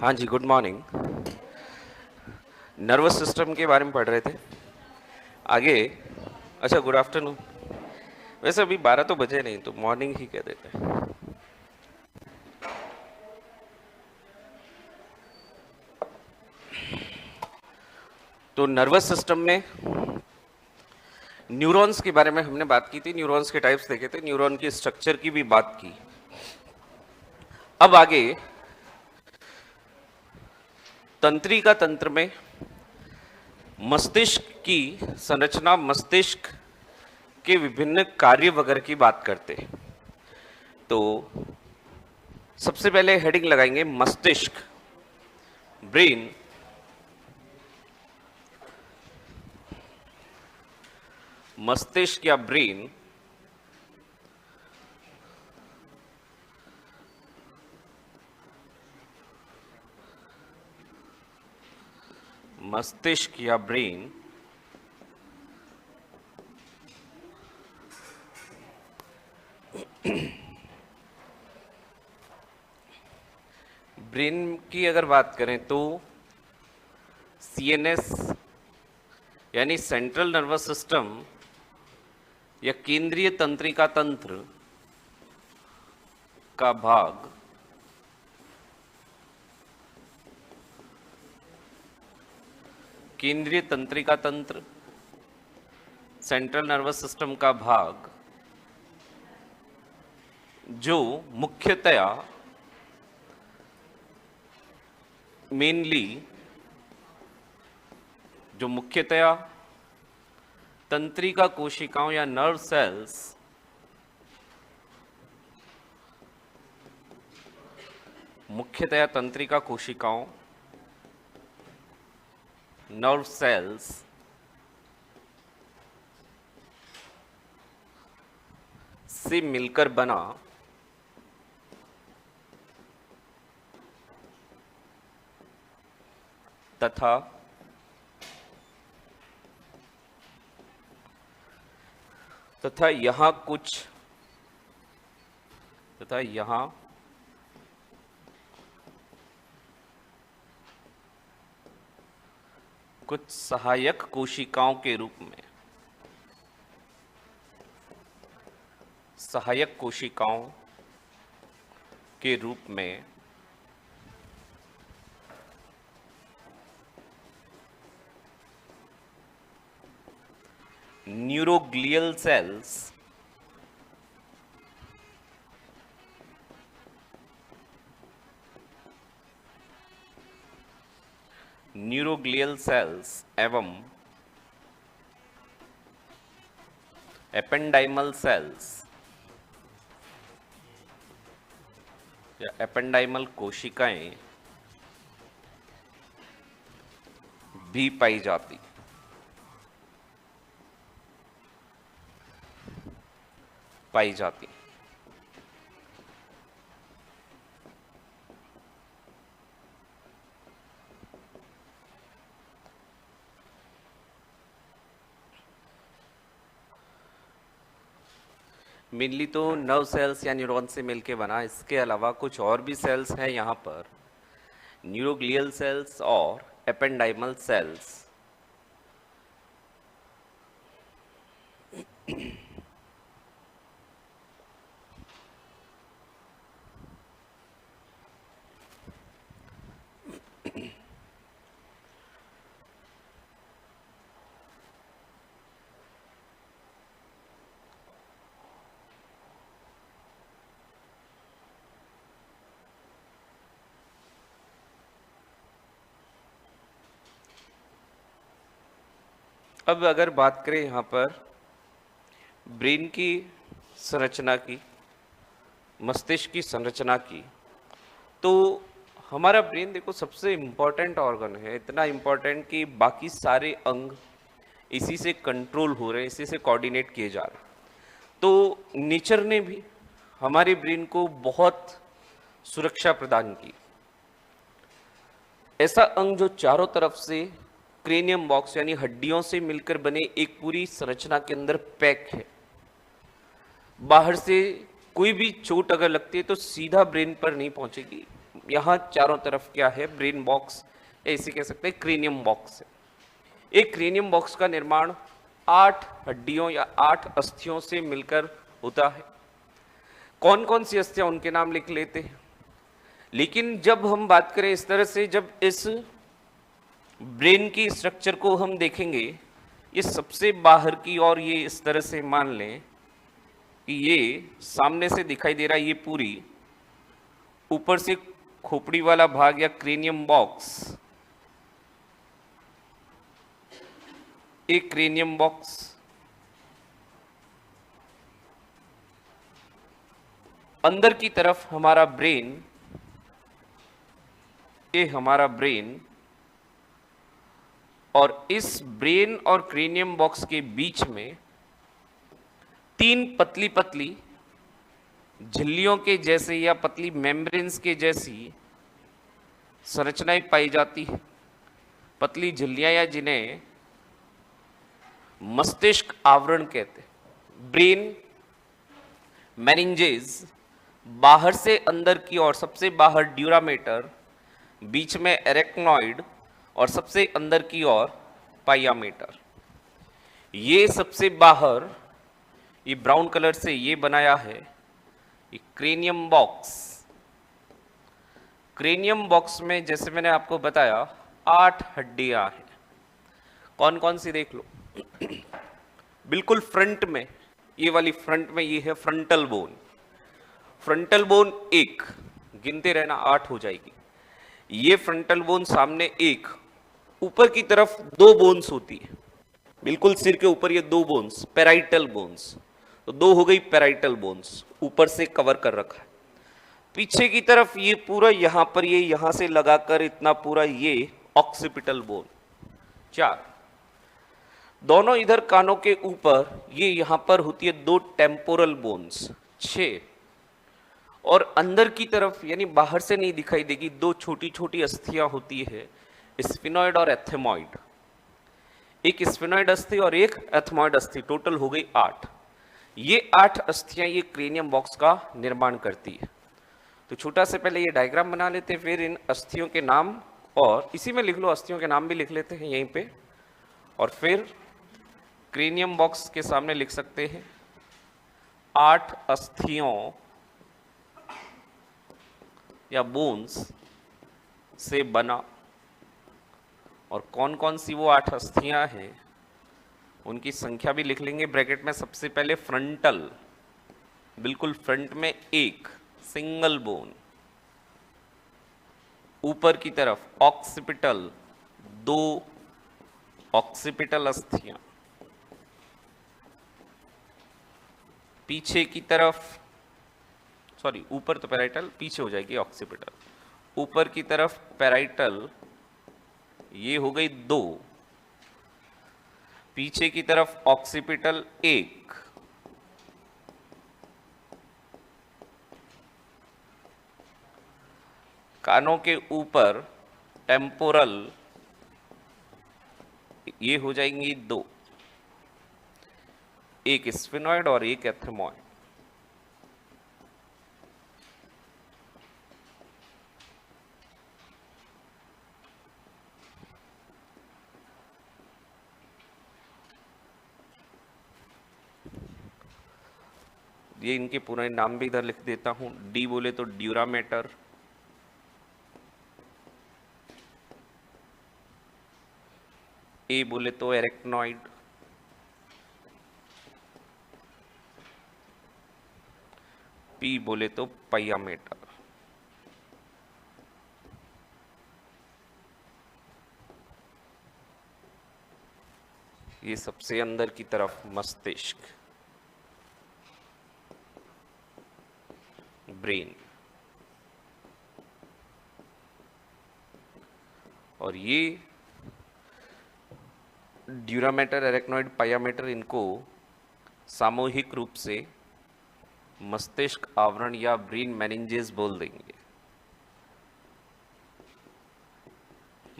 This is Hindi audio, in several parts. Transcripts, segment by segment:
हाँ जी, गुड मॉर्निंग। नर्वस सिस्टम के बारे में पढ़ रहे थे आगे। अच्छा, गुड आफ्टरनून। वैसे अभी 12 तो बजे नहीं, तो मॉर्निंग ही कह देते हैं। तो नर्वस सिस्टम में न्यूरॉन्स के बारे में हमने बात की थी, न्यूरॉन्स के टाइप्स देखे थे, न्यूरॉन की स्ट्रक्चर की भी बात की। अब आगे तंत्रिका तंत्र में मस्तिष्क की संरचना, मस्तिष्क के विभिन्न कार्य वगैरह की बात करते हैं। तो सबसे पहले हेडिंग लगाएंगे मस्तिष्क, ब्रेन। मस्तिष्क या ब्रेन मस्तिष्क या ब्रेन ब्रेन की अगर बात करें तो सीएनएस यानी सेंट्रल नर्वस सिस्टम या केंद्रीय तंत्रिका तंत्र का भाग केंद्रीय तंत्रिका तंत्र, सेंट्रल नर्वस सिस्टम का भाग जो मुख्यतया तंत्रिका कोशिकाओं या नर्व सेल्स मुख्यतया तंत्रिका कोशिकाओं, नर्व सेल्स से मिलकर बना तथा यहां कुछ सहायक कोशिकाओं के रूप में न्यूरोग्लियल सेल्स एवं एपेंडाइमल सेल्स या एपेंडाइमल कोशिकाएं भी पाई जाती। मेनली तो नर्व सेल्स या न्यूरॉन से मिलके बना, इसके अलावा कुछ और भी सेल्स हैं यहाँ पर, न्यूरोग्लियल सेल्स और एपेंडाइमल सेल्स। अब अगर बात करें यहाँ पर ब्रेन की संरचना की, मस्तिष्क की संरचना की, तो हमारा ब्रेन देखो सबसे इम्पोर्टेंट ऑर्गन है, इतना इम्पोर्टेंट कि बाकी सारे अंग इसी से कंट्रोल हो रहे हैं, इसी से कोऑर्डिनेट किए जा रहे हैं। तो नेचर ने भी हमारे ब्रेन को बहुत सुरक्षा प्रदान की। ऐसा अंग जो चारों तरफ से क्रेनियम बॉक्स यानी हड्डियों से मिलकर बने एक पूरी संरचना के अंदर पैक है। बाहर से कोई भी चोट अगर लगती है तो सीधा ब्रेन पर नहीं पहुंचेगी, यहाँ चारों तरफ क्या है, ब्रेन बॉक्स, ऐसे कह सकते हैं क्रेनियम बॉक्स है। एक क्रेनियम बॉक्स का निर्माण 8 हड्डियों या 8 अस्थियों से मिलकर होता है। कौन कौन सी अस्थियां, उनके नाम लिख लेते हैं। लेकिन जब हम बात करें इस तरह से, जब इस ब्रेन की स्ट्रक्चर को हम देखेंगे, ये सबसे बाहर की ओर ये इस तरह से मान लें कि ये सामने से दिखाई दे रहा है, ये पूरी ऊपर से खोपड़ी वाला भाग या क्रेनियम बॉक्स, एक क्रेनियम बॉक्स, अंदर की तरफ हमारा ब्रेन, ये हमारा ब्रेन, और इस ब्रेन और क्रेनियम बॉक्स के बीच में 3 पतली पतली झिल्लियों के जैसे या पतली मेम्ब्रेन्स के जैसी संरचनाएं पाई जाती है। पतली झिल्लियां, या जिन्हें मस्तिष्क आवरण कहते हैं। ब्रेन मेनिंजेस, बाहर से अंदर की ओर सबसे बाहर ड्यूरामेटर, बीच में एरेक्नॉइड और सबसे अंदर की ओर पाइयामेटर। ये सबसे बाहर, ये ब्राउन कलर से ये बनाया है, ये क्रेनियम बॉक्स। क्रेनियम बॉक्स में जैसे मैंने आपको बताया 8 हड्डियां हैं। कौन कौन सी देख लो। बिल्कुल फ्रंट में, ये वाली फ्रंट में ये है फ्रंटल बोन। फ्रंटल बोन 1, गिनते रहना 8 हो जाएगी। ये फ्रंटल बोन सामने 1, ऊपर की तरफ 2 बोन्स होती है, बिल्कुल सिर के ऊपर ये 2 बोन्स, पेराइटल बोन्स। तो 2 हो गई पेराइटल बोन्स, ऊपर से कवर कर रखा है। पीछे की तरफ ये पूरा यहां पर, ये यहां से लगाकर इतना पूरा ये ऑक्सीपिटल बोन 4। दोनों इधर कानों के ऊपर ये यहां पर होती है 2 टेम्पोरल बोन्स 6। और अंदर की तरफ, यानी बाहर से नहीं दिखाई देगी, 2 छोटी छोटी अस्थियां होती है, स्फिनॉइड और एथेमॉइड। एक स्फिनॉइड अस्थि और एक एथेमॉइड अस्थि, टोटल हो गई 8। ये 8 अस्थियां ये क्रेनियम बॉक्स का निर्माण करती है। तो छोटा से पहले ये डायग्राम बना लेते हैं, फिर इन अस्थियों के नाम, और इसी में लिख लो, अस्थियों के नाम भी लिख लेते हैं यहीं पे, और फिर क्रेनियम बॉक्स के सामने लिख सकते हैं 8 अस्थियों या बोन्स से बना। और कौन कौन सी वो 8 अस्थियां हैं, उनकी संख्या भी लिख लेंगे ब्रैकेट में। सबसे पहले फ्रंटल, बिल्कुल फ्रंट में 1 सिंगल बोन। ऊपर की तरफ ऑक्सीपिटल 2 ऑक्सीपिटल अस्थियां। पीछे की तरफ, सॉरी ऊपर तो पैराइटल, पीछे हो जाएगी ऑक्सीपिटल। ऊपर की तरफ पैराइटल, ये हो गई 2। पीछे की तरफ ऑक्सीपिटल 1। कानों के ऊपर टेम्पोरल, ये हो जाएंगी 2, एक स्फिनॉइड और एक एथेमॉइड। ये इनके पूरे नाम भी इधर लिख देता हूं। डी बोले तो ड्यूरामेटर, ए बोले तो एरेक्नॉइड, पी बोले तो पाइयामेटर। ये सबसे अंदर की तरफ मस्तिष्क, ब्रेन, और ये ड्यूरामेटर, एरेक्नॉइड, पाइयामेटर, इनको सामूहिक रूप से मस्तिष्क आवरण या ब्रेन मेनिंजेस बोल देंगे।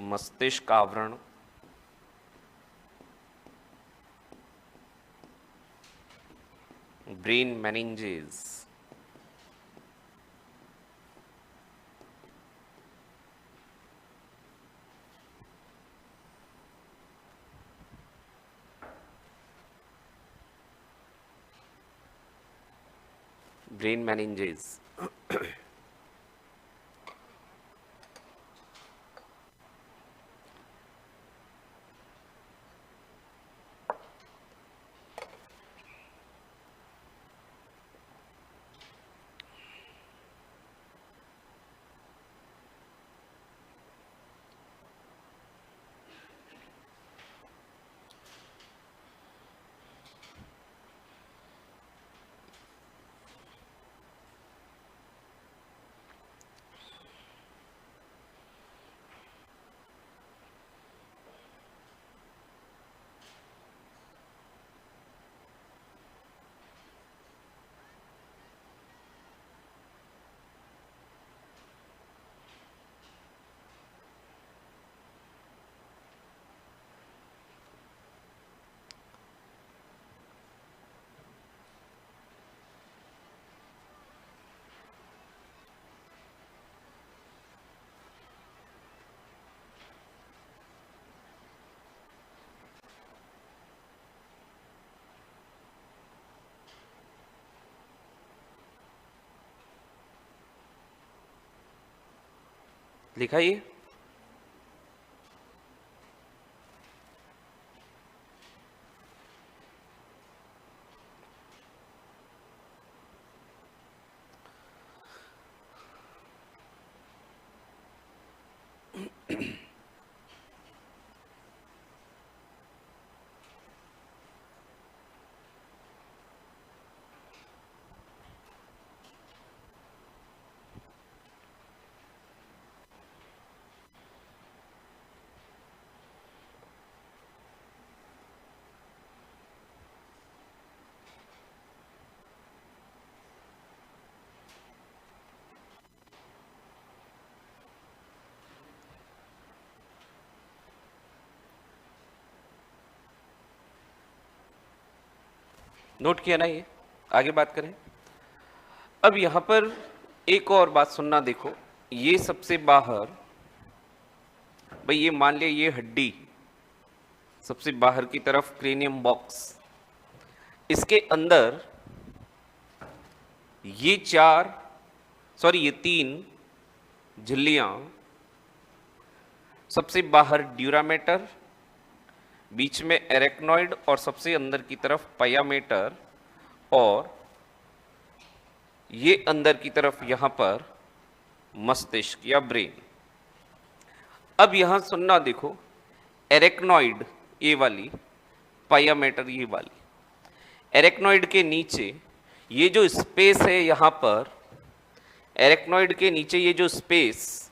मस्तिष्क आवरण, ब्रेन मेनिंजेस। Brain meninges. लिखा ये? नोट किया ना ये? आगे बात करें। अब यहां पर एक और बात सुनना, देखो ये सबसे बाहर, भाई ये मान लिया ये हड्डी सबसे बाहर की तरफ क्रेनियम बॉक्स, इसके अंदर ये ये 3 झिल्लियां, सबसे बाहर ड्यूरामेटर, बीच में एरेक्नॉइड और सबसे अंदर की तरफ पायामेटर, और ये अंदर की तरफ यहां पर मस्तिष्क या ब्रेन। अब यहां सुनना, देखो एरेक्नॉइड ये वाली, पायामेटर ये वाली। एरेक्नॉइड के नीचे ये जो स्पेस है यहां पर, एरेक्नॉइड के नीचे ये जो स्पेस,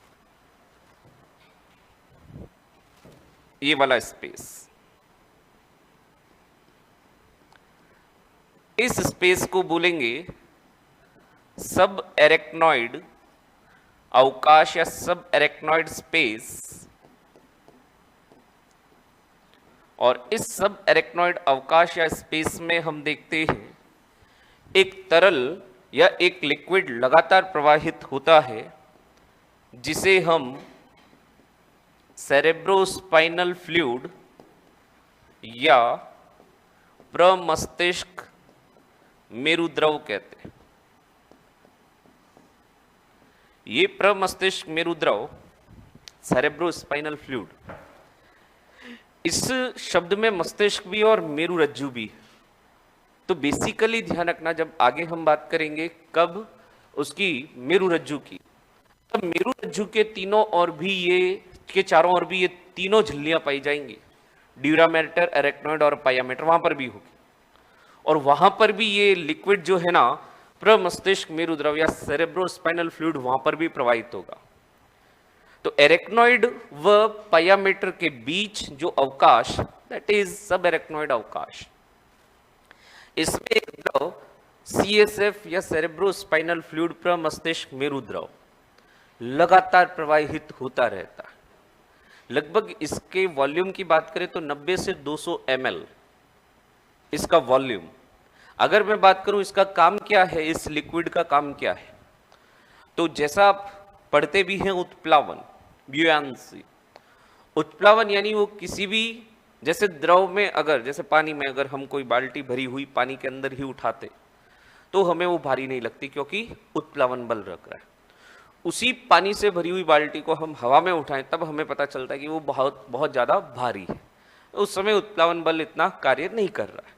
ये वाला स्पेस, इस स्पेस को बोलेंगे सब एरेक्नॉइड अवकाश या सब एरेक्नॉइड स्पेस। और इस सब एरेक्नॉइड अवकाश या स्पेस में हम देखते हैं एक तरल या एक लिक्विड लगातार प्रवाहित होता है, जिसे हम सेरेब्रोस्पाइनल फ्लूइड या प्रमस्तिष्क मेरुद्रव कहते हैं। ये प्रमस्तिष्क मेरुद्रव, सेरेब्रोस्पाइनल फ्लूइड, इस शब्द में मस्तिष्क भी और मेरुरज्जु भी। तो बेसिकली ध्यान रखना, जब आगे हम बात करेंगे कब उसकी मेरुरज्जु की, तब मेरुरज्जु के तीनों और भी ये चारों और भी ये तीनों झिल्लियां पाई जाएंगी, ड्यूरामेटर, एरेक्नॉइड और पायामेटर, वहां पर भी होगी। और वहां पर भी ये लिक्विड जो है ना, प्रमस्तिष्क मेरुद्रव या सेरेब्रोस्पाइनल फ्लूइड, वहां पर भी प्रवाहित होगा। तो एरेक्नॉइड व पायामेटर के बीच जो अवकाश, दैट इज सब एरेक्नॉइड अवकाश, इसमें एक द्रव CSF या सेरेब्रोस्पाइनल फ्लूइड, प्रमस्तिष्क मेरुद्रव, लगातार प्रवाहित होता रहता है। लगभग इसके वॉल्यूम की बात करें तो 90 से 200 ml इसका वॉल्यूम। अगर मैं बात करूं इसका काम क्या है, इस लिक्विड का काम क्या है, तो जैसा आप पढ़ते भी हैं उत्प्लावन, ब्यूयांसी। उत्प्लावन यानी वो किसी भी, जैसे द्रव में अगर, जैसे पानी में अगर हम कोई बाल्टी भरी हुई पानी के अंदर ही उठाते, तो हमें वो भारी नहीं लगती क्योंकि उत्प्लावन बल रख रहा है। उसी पानी से भरी हुई बाल्टी को हम हवा में उठाएं तब हमें पता चलता है कि वो बहुत बहुत ज्यादा भारी है, उस समय उत्प्लावन बल इतना कार्य नहीं कर रहा है।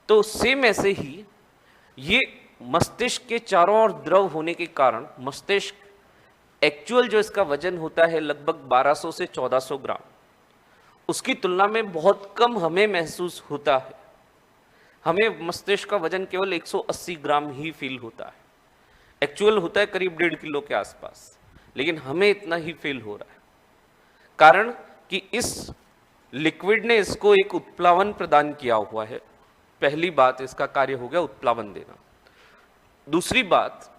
तो सेम ऐसे ही ये मस्तिष्क के चारों ओर द्रव होने के कारण मस्तिष्क एक्चुअल जो इसका वजन होता है लगभग 1200 से 1400 ग्राम, उसकी तुलना में बहुत कम हमें महसूस होता है। हमें मस्तिष्क का वजन केवल 180 ग्राम ही फील होता है, एक्चुअल होता है करीब 1.5 किलो के आसपास, लेकिन हमें इतना ही फील हो रहा है। कारण कि इस लिक्विड ने इसको एक उत्प्लावन प्रदान किया हुआ है। पहली बात, इसका कार्य हो गया उत्प्लावन देना। दूसरी बात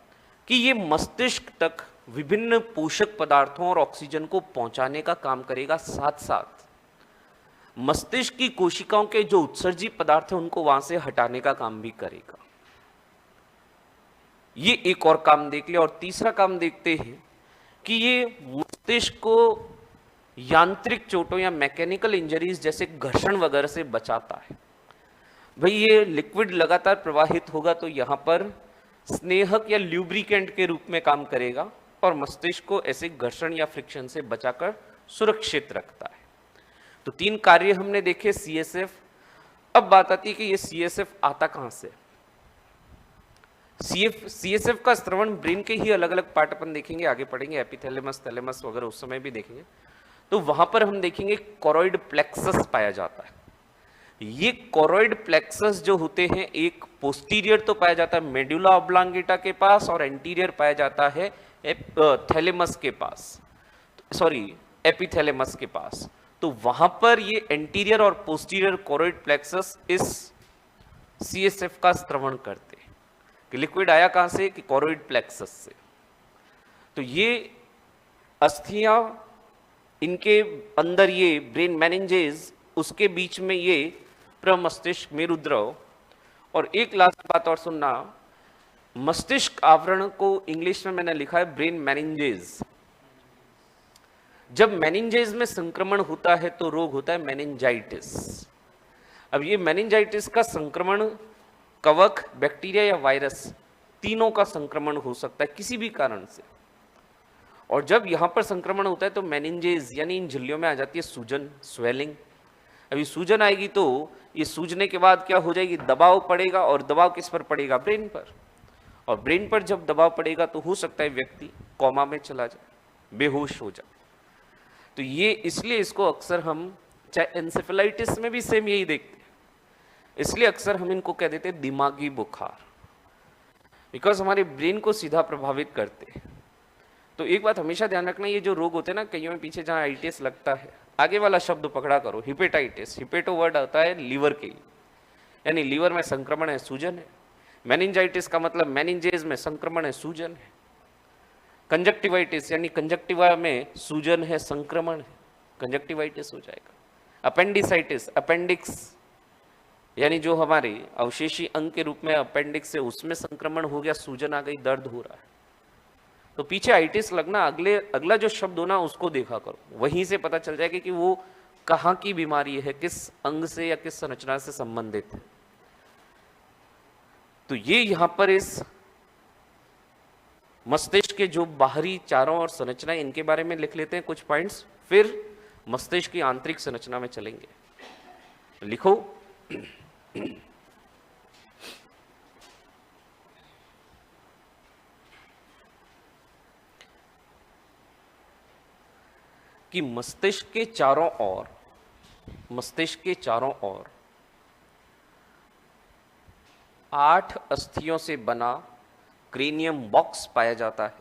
कि ये मस्तिष्क तक विभिन्न पोषक पदार्थों और ऑक्सीजन को पहुंचाने का काम करेगा, साथ साथ मस्तिष्क की कोशिकाओं के जो उत्सर्जी पदार्थ हैं उनको वहां से हटाने का काम भी करेगा। ये एक और काम देख लिया। और तीसरा काम देखते हैं कि ये मस्तिष्क को यांत्रिक चोटों या मैकेनिकल इंजरीज जैसे घर्षण वगैरह से बचाता है। भाई ये लिक्विड लगातार प्रवाहित होगा तो यहां पर स्नेहक या ल्यूब्रिकेंट के रूप में काम करेगा और मस्तिष्क को ऐसे घर्षण या फ्रिक्शन से बचाकर सुरक्षित रखता है। तो 3 कार्य हमने देखे सीएसएफ। अब बात आती है कि ये सीएसएफ आता कहां से। सीएसएफ का स्रवण ब्रेन के ही अलग अलग पार्ट अपन देखेंगे, आगे पढ़ेंगे, एपिथैलेमस, थैलेमस वगैरह उस समय भी देखेंगे। तो वहां पर हम देखेंगे कोरोइड प्लेक्सस पाया जाता है। ये कोरोइड प्लेक्सस जो होते हैं, एक पोस्टीरियर तो पाया जाता है मेडुला ऑब्लांगेटा के पास और एंटीरियर पाया जाता है थैलेमस के पास, सॉरी एपिथैलेमस के पास। तो वहां पर ये एंटीरियर और पोस्टीरियर कोरोइड प्लेक्सस इस सीएसएफ का स्रवण करते हैं कि लिक्विड आया कहां से, कि कोरोइड प्लेक्सस से। तो ये अस्थियां, इनके अंदर ये ब्रेन मेनिंजेस, उसके बीच में ये प्रमस्तिष्क मेरुद्रव। और एक लास्ट बात और सुनना, मस्तिष्क आवरण को इंग्लिश में मैंने लिखा है ब्रेन मेनिंजेस। जब मेनिंजेस में संक्रमण होता है तो रोग होता है मेनिंजाइटिस। अब ये मेनिंजाइटिस का संक्रमण कवक, बैक्टीरिया या वायरस, तीनों का संक्रमण हो सकता है किसी भी कारण से। और जब यहां पर संक्रमण होता है तो मेनिंजेस यानी इन झिल्लियों में आ जाती है सूजन, स्वेलिंग। अभी सूजन आएगी तो ये सूजने के बाद क्या हो जाएगी, दबाव पड़ेगा। और दबाव किस पर पड़ेगा, ब्रेन पर। और ब्रेन पर जब दबाव पड़ेगा तो हो सकता है व्यक्ति कोमा में चला जाए, बेहोश हो जाए। तो ये इसलिए इसको अक्सर हम, चाहे एंसेफेलाइटिस में भी सेम यही देखते हैं, इसलिए अक्सर हम इनको कह देते हैं दिमागी बुखार, बिकॉज हमारे ब्रेन को सीधा प्रभावित करते हैं। तो एक बात हमेशा ध्यान रखना, ये जो रोग होते हैं ना, कईयों में पीछे जहां आईटीएस लगता है, आगे वाला शब्द पकड़ा करो, हिपेटाइटिस। हिपेटो वर्ड आता है लीवर के लिए, यानी लीवर में संक्रमण है, सूजन है। मेनिंजाइटिस का मतलब मेनिंजेस में संक्रमण है, सूजन है। कंजक्टिवाइटिस यानी कंजक्टिवा में सूजन है, संक्रमण है, कंजक्टिवाइटिस हो जाएगा। अपेंडिसाइटिस, अपेंडिक्स यानी जो हमारे अवशेषी अंग के रूप में अपेंडिक्स है, उसमें संक्रमण हो गया, सूजन आ गई, दर्द हो रहा है। तो पीछे आइटिस लगना, अगला जो शब्द हो ना उसको देखा करो, वहीं से पता चल जाएगा कि वो कहाँ की बीमारी है, किस अंग से या किस संरचना से संबंधित है। तो ये यहां पर इस मस्तिष्क के जो बाहरी चारों और संरचना, इनके बारे में लिख लेते हैं कुछ पॉइंट्स, फिर मस्तिष्क की आंतरिक संरचना में चलेंगे। लिखो कि मस्तिष्क के चारों ओर 8 अस्थियों से बना क्रेनियम बॉक्स पाया जाता है।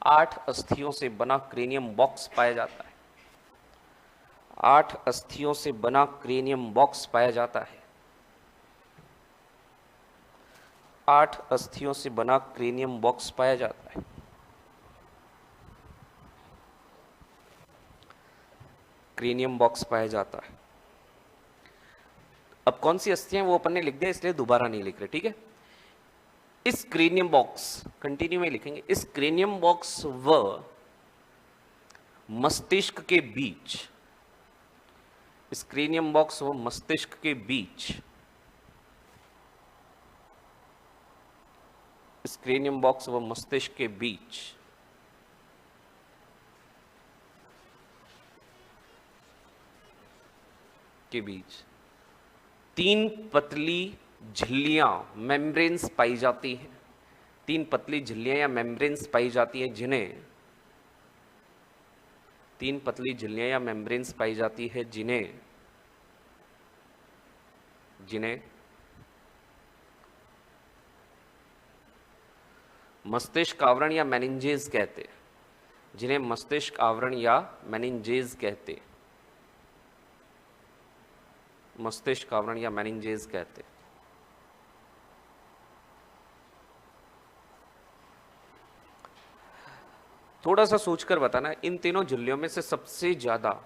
8 अस्थियों से बना क्रेनियम बॉक्स पाया जाता है। 8 अस्थियों से बना क्रेनियम बॉक्स पाया जाता है। 8 अस्थियों से बना क्रेनियम बॉक्स पाया जाता है। क्रेनियम बॉक्स पाया जाता है। अब कौन सी अस्थियां वो अपन ने लिख दिया, इसलिए दोबारा नहीं लिख रहे, ठीक है। इस क्रेनियम बॉक्स, कंटिन्यू में लिखेंगे, इस क्रेनियम बॉक्स व मस्तिष्क के बीच, इस क्रेनियम बॉक्स व मस्तिष्क के बीच इस क्रेनियम बॉक्स व मस्तिष्क के बीच तीन पतली झिल्लियां मेम्ब्रेन्स पाई जाती हैं। तीन पतली झिल्लियां या मेम्ब्रेन्स पाई जाती हैं तीन पतली झिल्लियां या मेम्ब्रेन्स पाई जाती है जिन्हें मस्तिष्क आवरण या मेनिंजेस कहते, जिन्हें मस्तिष्क आवरण या मेनिंजेस कहते, मस्तिष्क आवरण या मेनिंजेस कहते। थोड़ा सा सोचकर बताना, इन तीनों झिल्लियों में से सबसे ज्यादा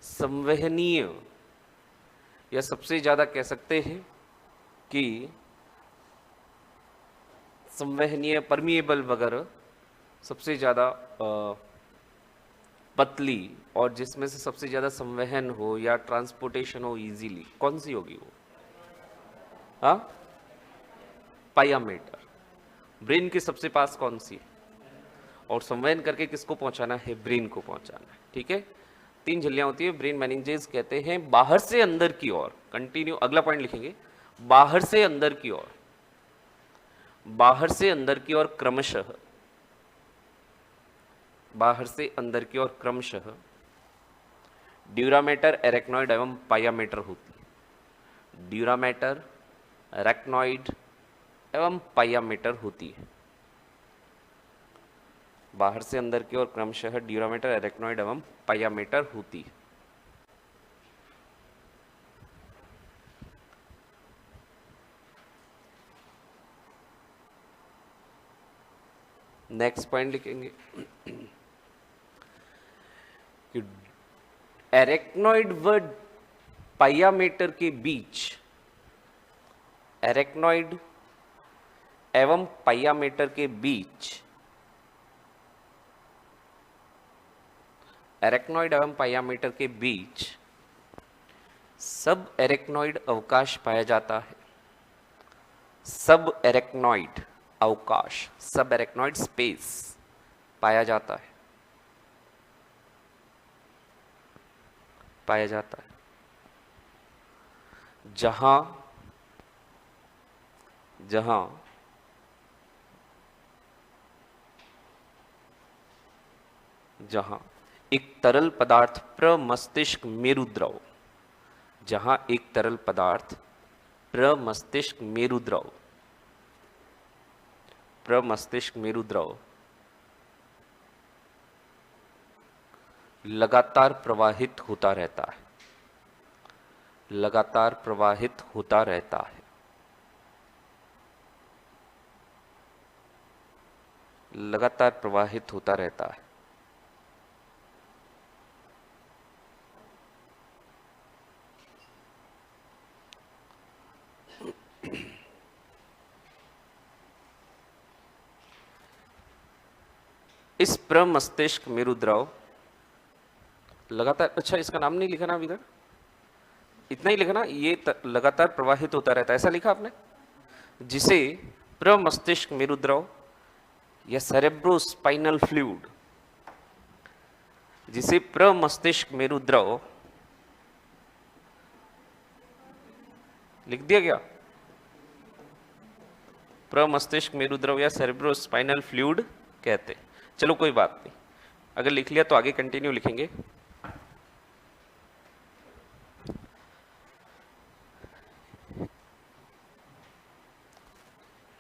संवहनीय या सबसे ज्यादा कह सकते हैं कि संवहनीय परमिएबल वगैरह सबसे ज्यादा पतली और जिसमें से सबसे ज्यादा संवहन हो या ट्रांसपोर्टेशन हो इजीली, कौन सी होगी वो? हाँ, पायामीटर। ब्रेन के सबसे पास कौन सी है? और संवहन करके किसको पहुंचाना है? ब्रेन को पहुंचाना है। ठीक है, तीन झिल्लियां होती है, ब्रेन मेनिंजेस कहते हैं। बाहर से अंदर की ओर, कंटिन्यू अगला पॉइंट लिखेंगे, बाहर से अंदर की ओर, बाहर से अंदर की ओर क्रमशः, बाहर से अंदर की ओर क्रमशः ड्यूरामेटर, एरेक्नॉइड एवं पायामेटर होती है। ड्यूरामेटर, एरेक्नॉइड एवं पायामेटर होती है। बाहर से अंदर की ओर क्रमशः ड्यूरामेटर, एरेक्नॉइड एवं पायामेटर होती है। नेक्स्ट पॉइंट लिखेंगे कि एरेक्नॉइड व पायामेटर के बीच, एरेक्नॉइड एवं पायामेटर के बीच, एरेक्नॉइड एवं पायामीटर के बीच सब एरेक्नॉइड अवकाश पाया जाता है। सब एरेक्नॉइड अवकाश, सब एरेक्नॉइड स्पेस पाया जाता है, पाया जाता है, जहां जहां जहां एक तरल पदार्थ प्रमस्तिष्क मेरुद्रव, जहां एक तरल पदार्थ प्रमस्तिष्क मेरुद्रव, प्रमस्तिष्क मेरुद्रव लगातार प्रवाहित होता रहता है, लगातार प्रवाहित होता रहता है, लगातार प्रवाहित होता रहता है, इस प्रमस्तिष्क मेरुद्रव लगातार, अच्छा इसका नाम नहीं लिखा ना अभी तक, इतना ही लिखा ना, ये लगातार प्रवाहित होता रहता है, ऐसा लिखा आपने, जिसे प्रमस्तिष्क मेरुद्रव या सेरेब्रोस्पाइनल फ्लूइड, जिसे प्रमस्तिष्क मेरुद्रव लिख दिया गया, प्रमस्तिष्क मेरुद्रव या सेरेब्रोस्पाइनल फ्लूइड कहते। चलो कोई बात नहीं, अगर लिख लिया तो आगे कंटिन्यू लिखेंगे।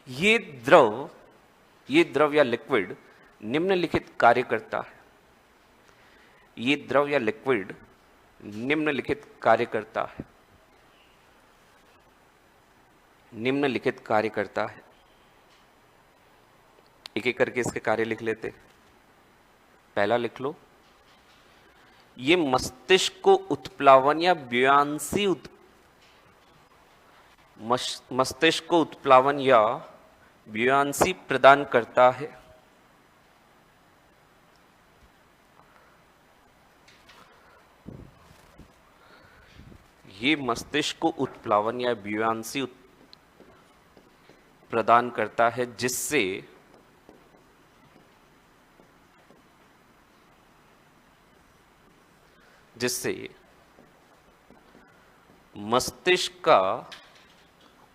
ये द्रव या लिक्विड निम्नलिखित कार्य करता है। ये द्रव या लिक्विड निम्नलिखित कार्य करता है, निम्नलिखित कार्य करता है। एक एक करके इसके कार्य लिख लेते। पहला लिख लो, ये मस्तिष्क को उत्प्लावन या ब्यूयांसी, मस्तिष्क को उत्प्लावन या ब्यूयांसी प्रदान करता है। ये मस्तिष्क को उत्प्लावन या ब्यूयांसी प्रदान करता है जिससे मस्तिष्क का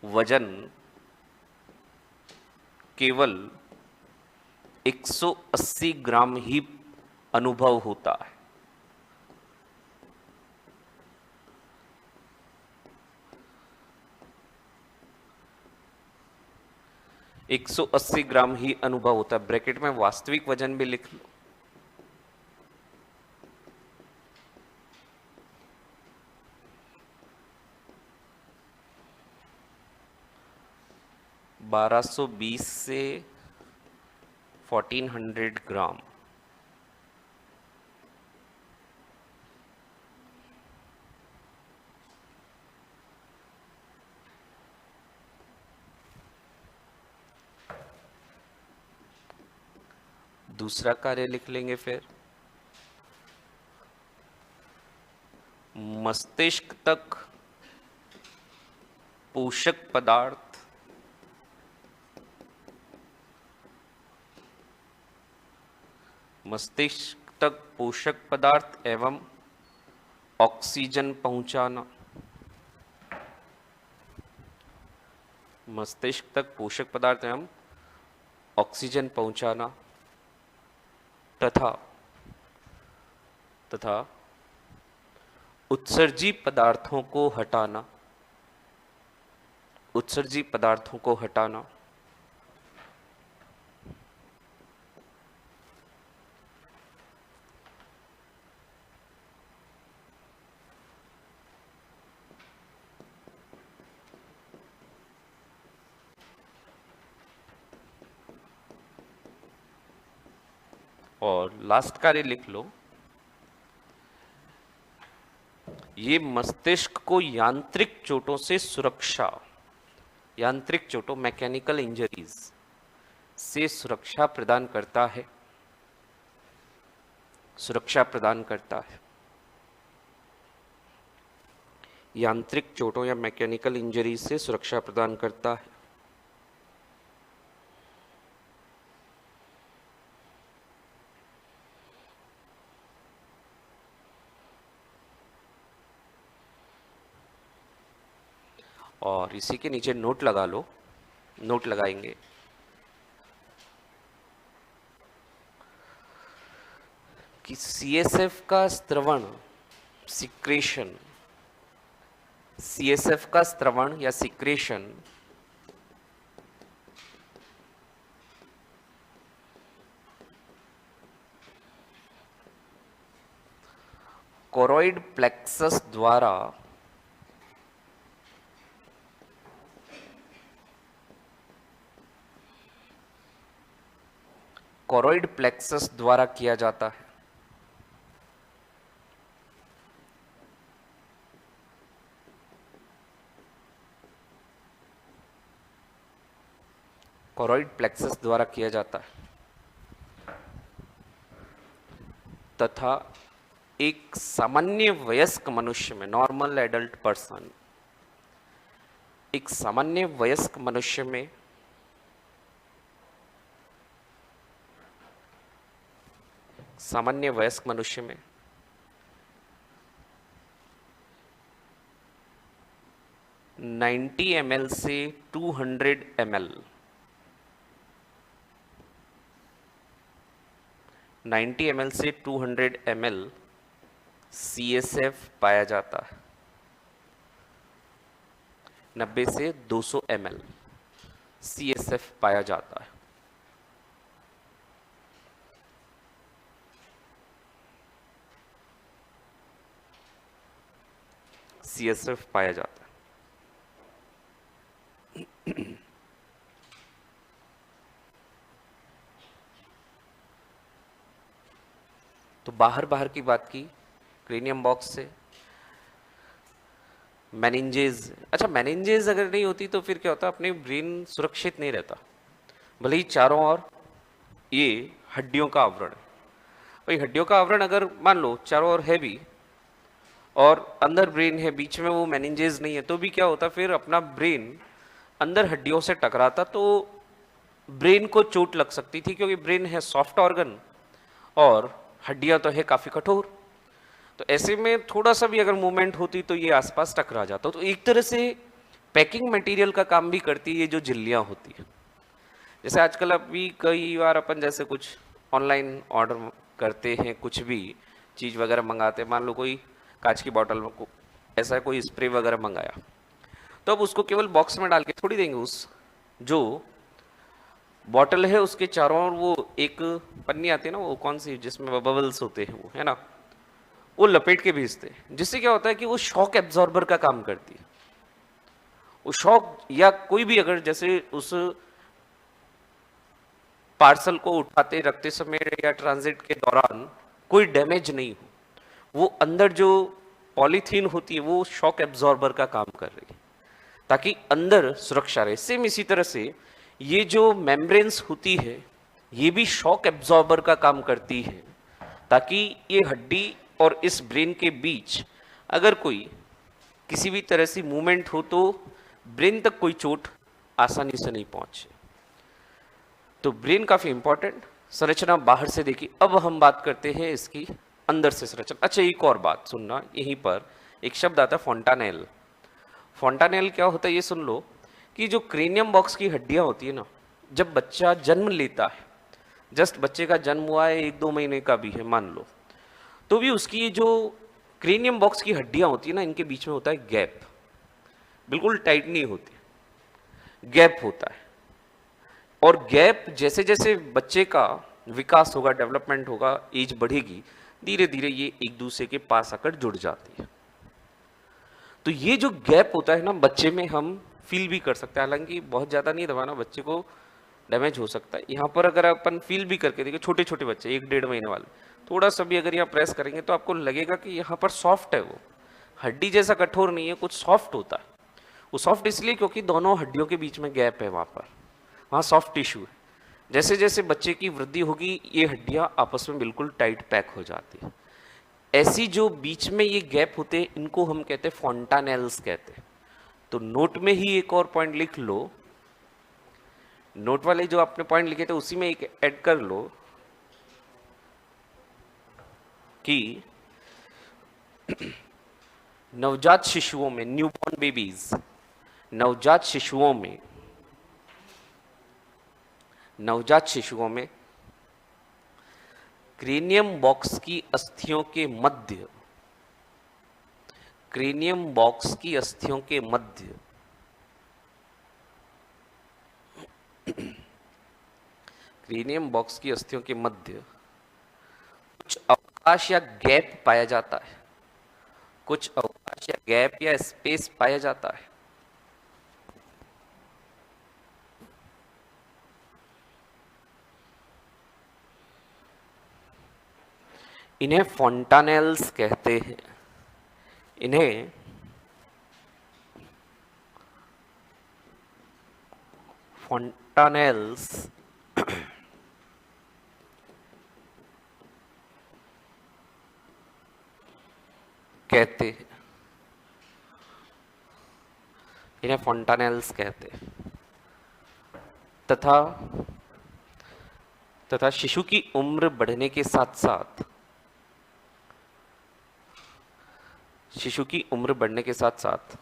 वजन केवल 180 ग्राम ही अनुभव होता है। एक 180 ग्राम ही अनुभव होता है। ब्रैकेट में वास्तविक वजन भी लिख लो। बारह सौ बीस से 1400 ग्राम। दूसरा कार्य लिख लेंगे फिर। मस्तिष्क तक पोषक पदार्थ एवं ऑक्सीजन पहुंचाना। मस्तिष्क तक पोषक पदार्थ एवं ऑक्सीजन पहुंचाना तथा उत्सर्जी पदार्थों को हटाना। और लास्ट कार्य लिख लो। ये मस्तिष्क को यांत्रिक चोटों मैकेनिकल इंजरीज से सुरक्षा प्रदान करता है। यांत्रिक चोटों या मैकेनिकल इंजरीज से सुरक्षा प्रदान करता है। और इसी के नीचे नोट लगा लो। नोट लगाएंगे कि सीएसएफ का स्त्रवण या सिक्रेशन कोरोइड प्लेक्सस द्वारा किया जाता है। कोरोइड प्लेक्सस द्वारा किया जाता है तथा एक सामान्य वयस्क मनुष्य में, नॉर्मल एडल्ट पर्सन, एक सामान्य वयस्क मनुष्य में सामान्य वयस्क मनुष्य में 90 ml से 200 ml 90 ml से 200 ml CSF पाया जाता है। 90 से 200 ml CSF पाया जाता है। CSF पाया जाता है। तो बाहर की बात की क्रेनियम बॉक्स से। मेनिंजेस, अच्छा मेनिंजेस अगर नहीं होती तो फिर क्या होता, अपने ब्रेन सुरक्षित नहीं रहता। भले ही चारों ओर ये हड्डियों का आवरण है, भाई हड्डियों का आवरण अगर मान लो चारों ओर है भी और अंदर ब्रेन है, बीच में वो मेनिंजेस नहीं है, तो भी क्या होता, फिर अपना ब्रेन अंदर हड्डियों से टकराता तो ब्रेन को चोट लग सकती थी, क्योंकि ब्रेन है सॉफ्ट ऑर्गन और हड्डियां तो है काफी कठोर। तो ऐसे में थोड़ा सा भी अगर मूवमेंट होती तो ये आसपास टकरा जाता। तो एक तरह से पैकिंग मटेरियल का काम भी करती है ये जो झिल्लियां होती है। जैसे आजकल अभी कई बार अपन जैसे कुछ ऑनलाइन ऑर्डर करते हैं, कुछ भी चीज़ वगैरह मंगाते हैं, मान लो कोई कांच की बॉटल में ऐसा कोई स्प्रे वगैरह मंगाया, तो अब उसको केवल बॉक्स में डाल के थोड़ी देंगे। उस जो बॉटल है उसके चारों ओर वो एक पन्नी आती है ना, वो कौन सी जिसमें बबल्स होते हैं, वो है ना, वो लपेट के भेजते हैं। जिससे क्या होता है कि वो शॉक एब्जॉर्बर का काम करती है। वो शॉक या कोई भी अगर जैसे उस पार्सल को उठाते रखते समय या ट्रांजिट के दौरान कोई डैमेज नहीं हो, वो अंदर जो पॉलीथीन होती है वो शॉक एब्जॉर्बर का काम कर रही है ताकि अंदर सुरक्षा रहे। सेम इसी तरह से ये जो मेम्ब्रेन्स होती है ये भी शॉक एब्जॉर्बर का काम करती है ताकि ये हड्डी और इस ब्रेन के बीच अगर कोई किसी भी तरह से मूवमेंट हो तो ब्रेन तक कोई चोट आसानी से नहीं पहुंचे। तो ब्रेन काफी इंपॉर्टेंट संरचना बाहर से देखी। अब हम बात करते हैं इसकी अंदर से संरचना। अच्छा, एक और बात सुनना, यहीं पर एक शब्द आता है फॉन्टानेल। फॉन्टानेल क्या होता है ये सुन लो कि जो क्रेनियम बॉक्स की हड्डियां होती है ना, जब बच्चा जन्म लेता है, जस्ट बच्चे का जन्म हुआ है 1-2 महीने का भी है मान लो, तो भी उसकी जो क्रेनियम बॉक्स की हड्डियां होती है ना, इनके बीच में होता है गैप। बिल्कुल टाइट नहीं होती, गैप होता है। और गैप जैसे जैसे बच्चे का विकास होगा, डेवलपमेंट होगा, एज बढ़ेगी, धीरे धीरे ये एक दूसरे के पास आकर जुड़ जाती है। तो ये जो गैप होता है ना बच्चे में, हम फील भी कर सकते हैं। हालांकि बहुत ज्यादा नहीं दबाना, बच्चे को डैमेज हो सकता है। यहाँ पर अगर अपन फील भी करके देखिए, छोटे छोटे बच्चे 1-1.5 महीने वाले, थोड़ा सा भी अगर यहाँ प्रेस करेंगे तो आपको लगेगा कि यहाँ पर सॉफ्ट है, वो हड्डी जैसा कठोर नहीं है, कुछ सॉफ्ट होता है। वो सॉफ्ट इसलिए क्योंकि दोनों हड्डियों के बीच में गैप है, वहाँ सॉफ्ट टिश्यू है। जैसे जैसे बच्चे की वृद्धि होगी ये हड्डियां आपस में बिल्कुल टाइट पैक हो जाती है। ऐसी जो बीच में ये गैप होते हैं इनको हम कहते हैं फॉन्टानेल्स कहते हैं। तो नोट में ही एक और पॉइंट लिख लो, नोट वाले जो आपने पॉइंट लिखे थे उसी में एक ऐड कर लो कि नवजात शिशुओं में, न्यूबॉर्न बेबीज, नवजात शिशुओं में, नवजात शिशुओं में क्रेनियम बॉक्स की अस्थियों के मध्य, क्रेनियम बॉक्स की अस्थियों के मध्य क्रेनियम बॉक्स की अस्थियों के मध्य कुछ अवकाश या गैप पाया जाता है, कुछ अवकाश या गैप या स्पेस पाया जाता है। इन्हें फॉन्टानेल्स कहते हैं, इन्हें फॉन्टानेल्स कहते हैं, इन्हें फॉन्टानेल्स कहते हैं। तथा शिशु की उम्र बढ़ने के साथ साथ, शिशु की उम्र बढ़ने के साथ साथ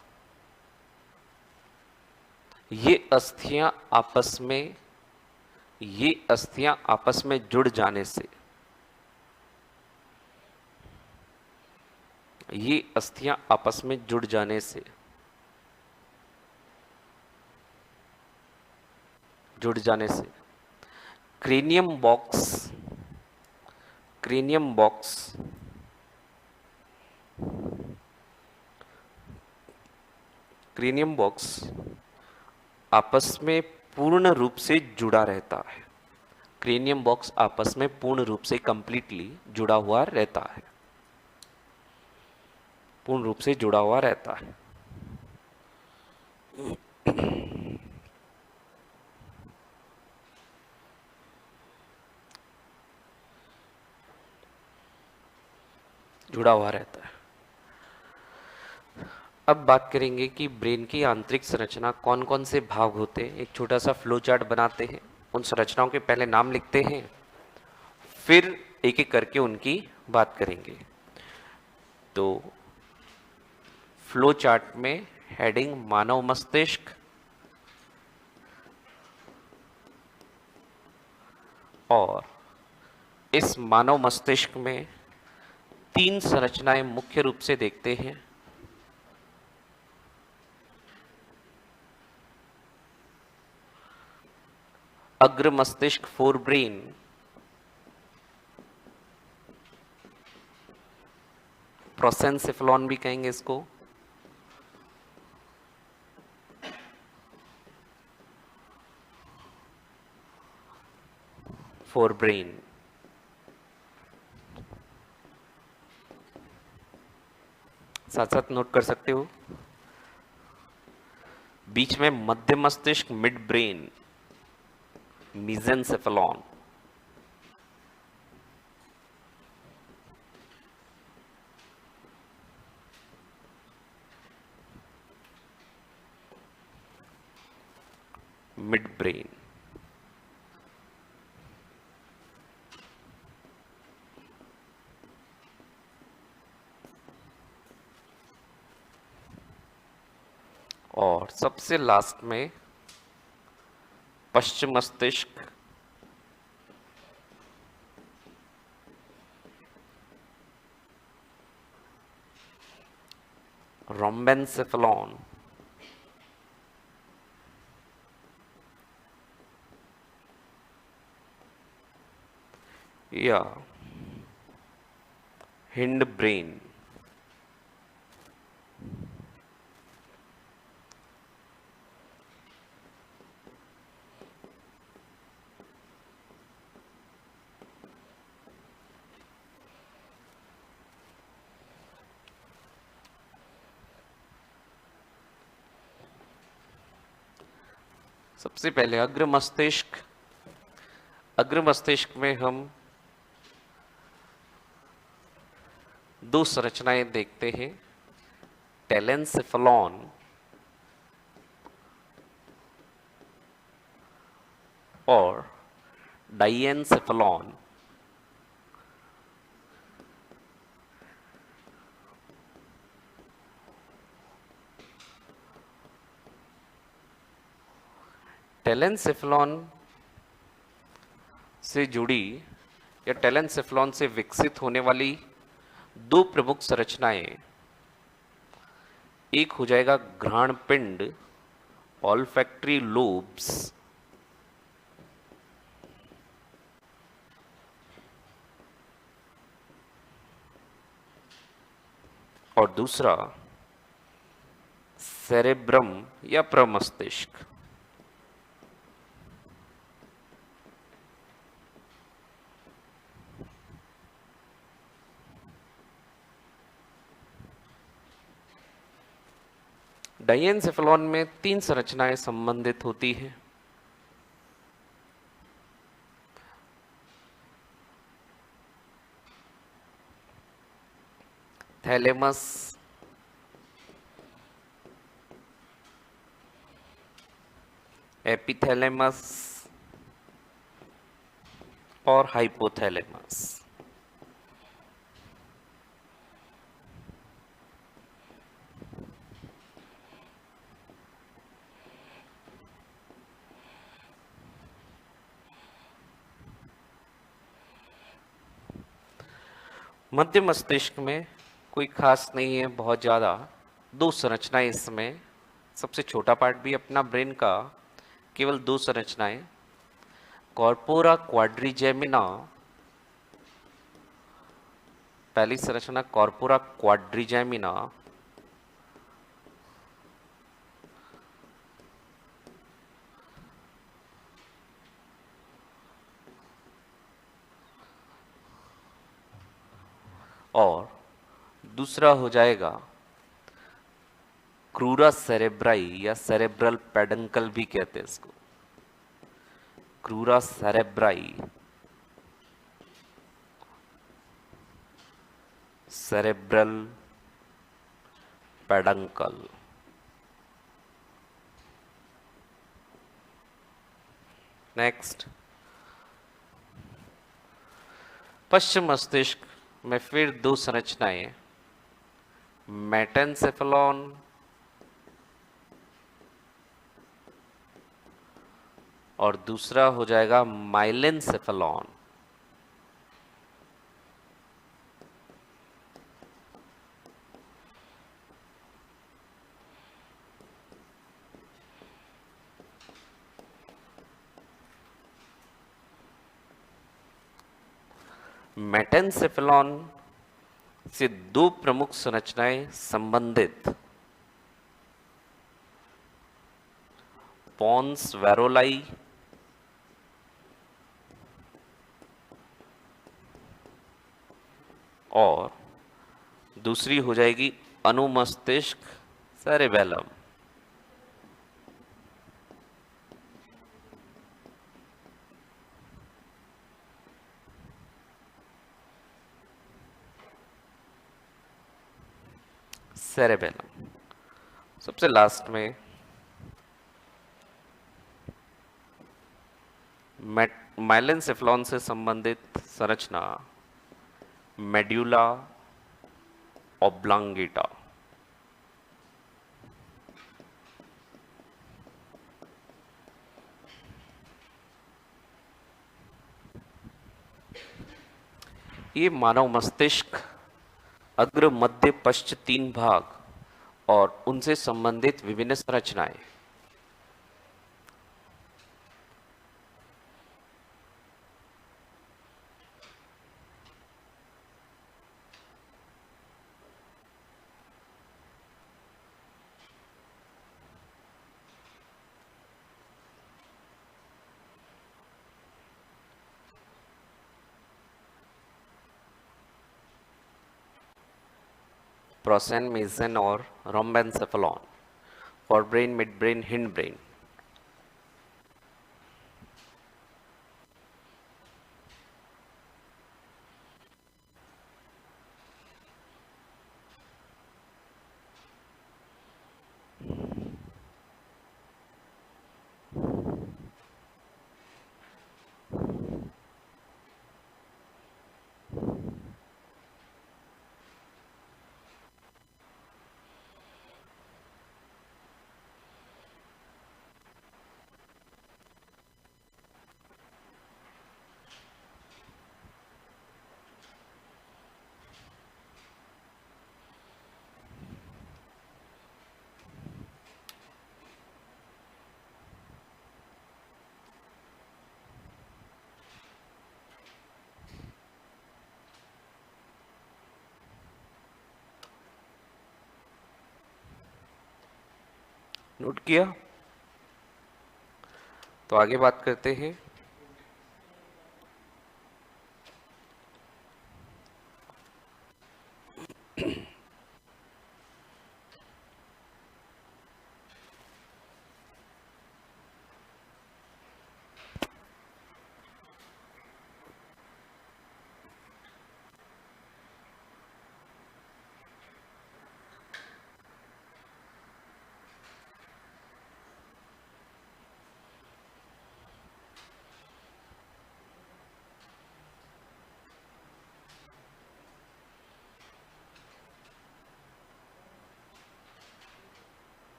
ये अस्थियां आपस में जुड़ जाने से, ये अस्थियां आपस में जुड़ जाने से क्रेनियम बॉक्स आपस में पूर्ण रूप से जुड़ा रहता है। क्रेनियम बॉक्स आपस में पूर्ण रूप से कंप्लीटली जुड़ा हुआ रहता है, पूर्ण रूप से जुड़ा हुआ रहता है। जुड़ा हुआ रहता है। अब बात करेंगे कि ब्रेन की आंतरिक संरचना कौन कौन से भाग होते हैं। एक छोटा सा फ्लो चार्ट बनाते हैं, उन संरचनाओं के पहले नाम लिखते हैं, फिर एक एक करके उनकी बात करेंगे। तो फ्लो चार्ट में हेडिंग मानव मस्तिष्क, और इस मानव मस्तिष्क में तीन संरचनाएं मुख्य रूप से देखते हैं। अग्र मस्तिष्क, फोर ब्रेन, प्रोसेंसिफलॉन भी कहेंगे इसको, फोर ब्रेन। साथ साथ नोट कर सकते हो। बीच में मध्य मस्तिष्क, midbrain, mesencephalon. Midbrain. और सबसे लास्ट में पश्चिम मस्तिष्क, रोम्बेनसेफलॉन, या हिंड ब्रेन। सबसे पहले अग्र मस्तिष्क। अग्र मस्तिष्क में हम दो संरचनाएं देखते हैं, टेलेंसेफलॉन और डाइएनसेफलॉन। टेलेंसेफलॉन से जुड़ी या टेलेंसेफलॉन से विकसित होने वाली दो प्रमुख संरचनाएं, एक हो जाएगा घ्राण पिंड, ऑल्फैक्टरी लोब्स, और दूसरा सेरेब्रम या प्रमस्तिष्क। डाइएनसेफलॉन में तीन संरचनाएं संबंधित होती हैं। थैलेमस, एपिथैलेमस और हाइपोथैलेमस। मध्य मस्तिष्क में कोई खास नहीं है, बहुत ज़्यादा दो संरचनाएं इसमें। सबसे छोटा पार्ट भी अपना ब्रेन का, केवल दो संरचनाएं, कॉर्पोरा क्वाड्रिजेमिना। पहली संरचना कॉर्पोरा क्वाड्रिजेमिना, और दूसरा हो जाएगा क्रूरा सेरेब्राई या सेरेब्रल पेडंकल भी कहते हैं इसको, क्रूरा सेरेब्राई, सेरेब्रल पेडंकल। नेक्स्ट, पश्चिम मस्तिष्क में फिर दो संरचनाएं, मेटेनसेफेलॉन और दूसरा हो जाएगा माइलेनसेफेलॉन। मेटेनसेफेलॉन से दो प्रमुख संरचनाएं संबंधित, पॉन्स वेरोलाई और दूसरी हो जाएगी अनुमस्तिष्क सेरेबेलम। सेरेबेलम। सबसे लास्ट में माइलेनसेफेलॉन से संबंधित संरचना मेड्यूला ऑब्लांगेटा। ये मानव मस्तिष्क अग्र मध्य पश्च तीन भाग और उनसे संबंधित विभिन्न संरचनाएं। प्रोसेन, मेसन और rhombencephalon forebrain, midbrain, hindbrain. Note किया? तो आगे बात करते हैं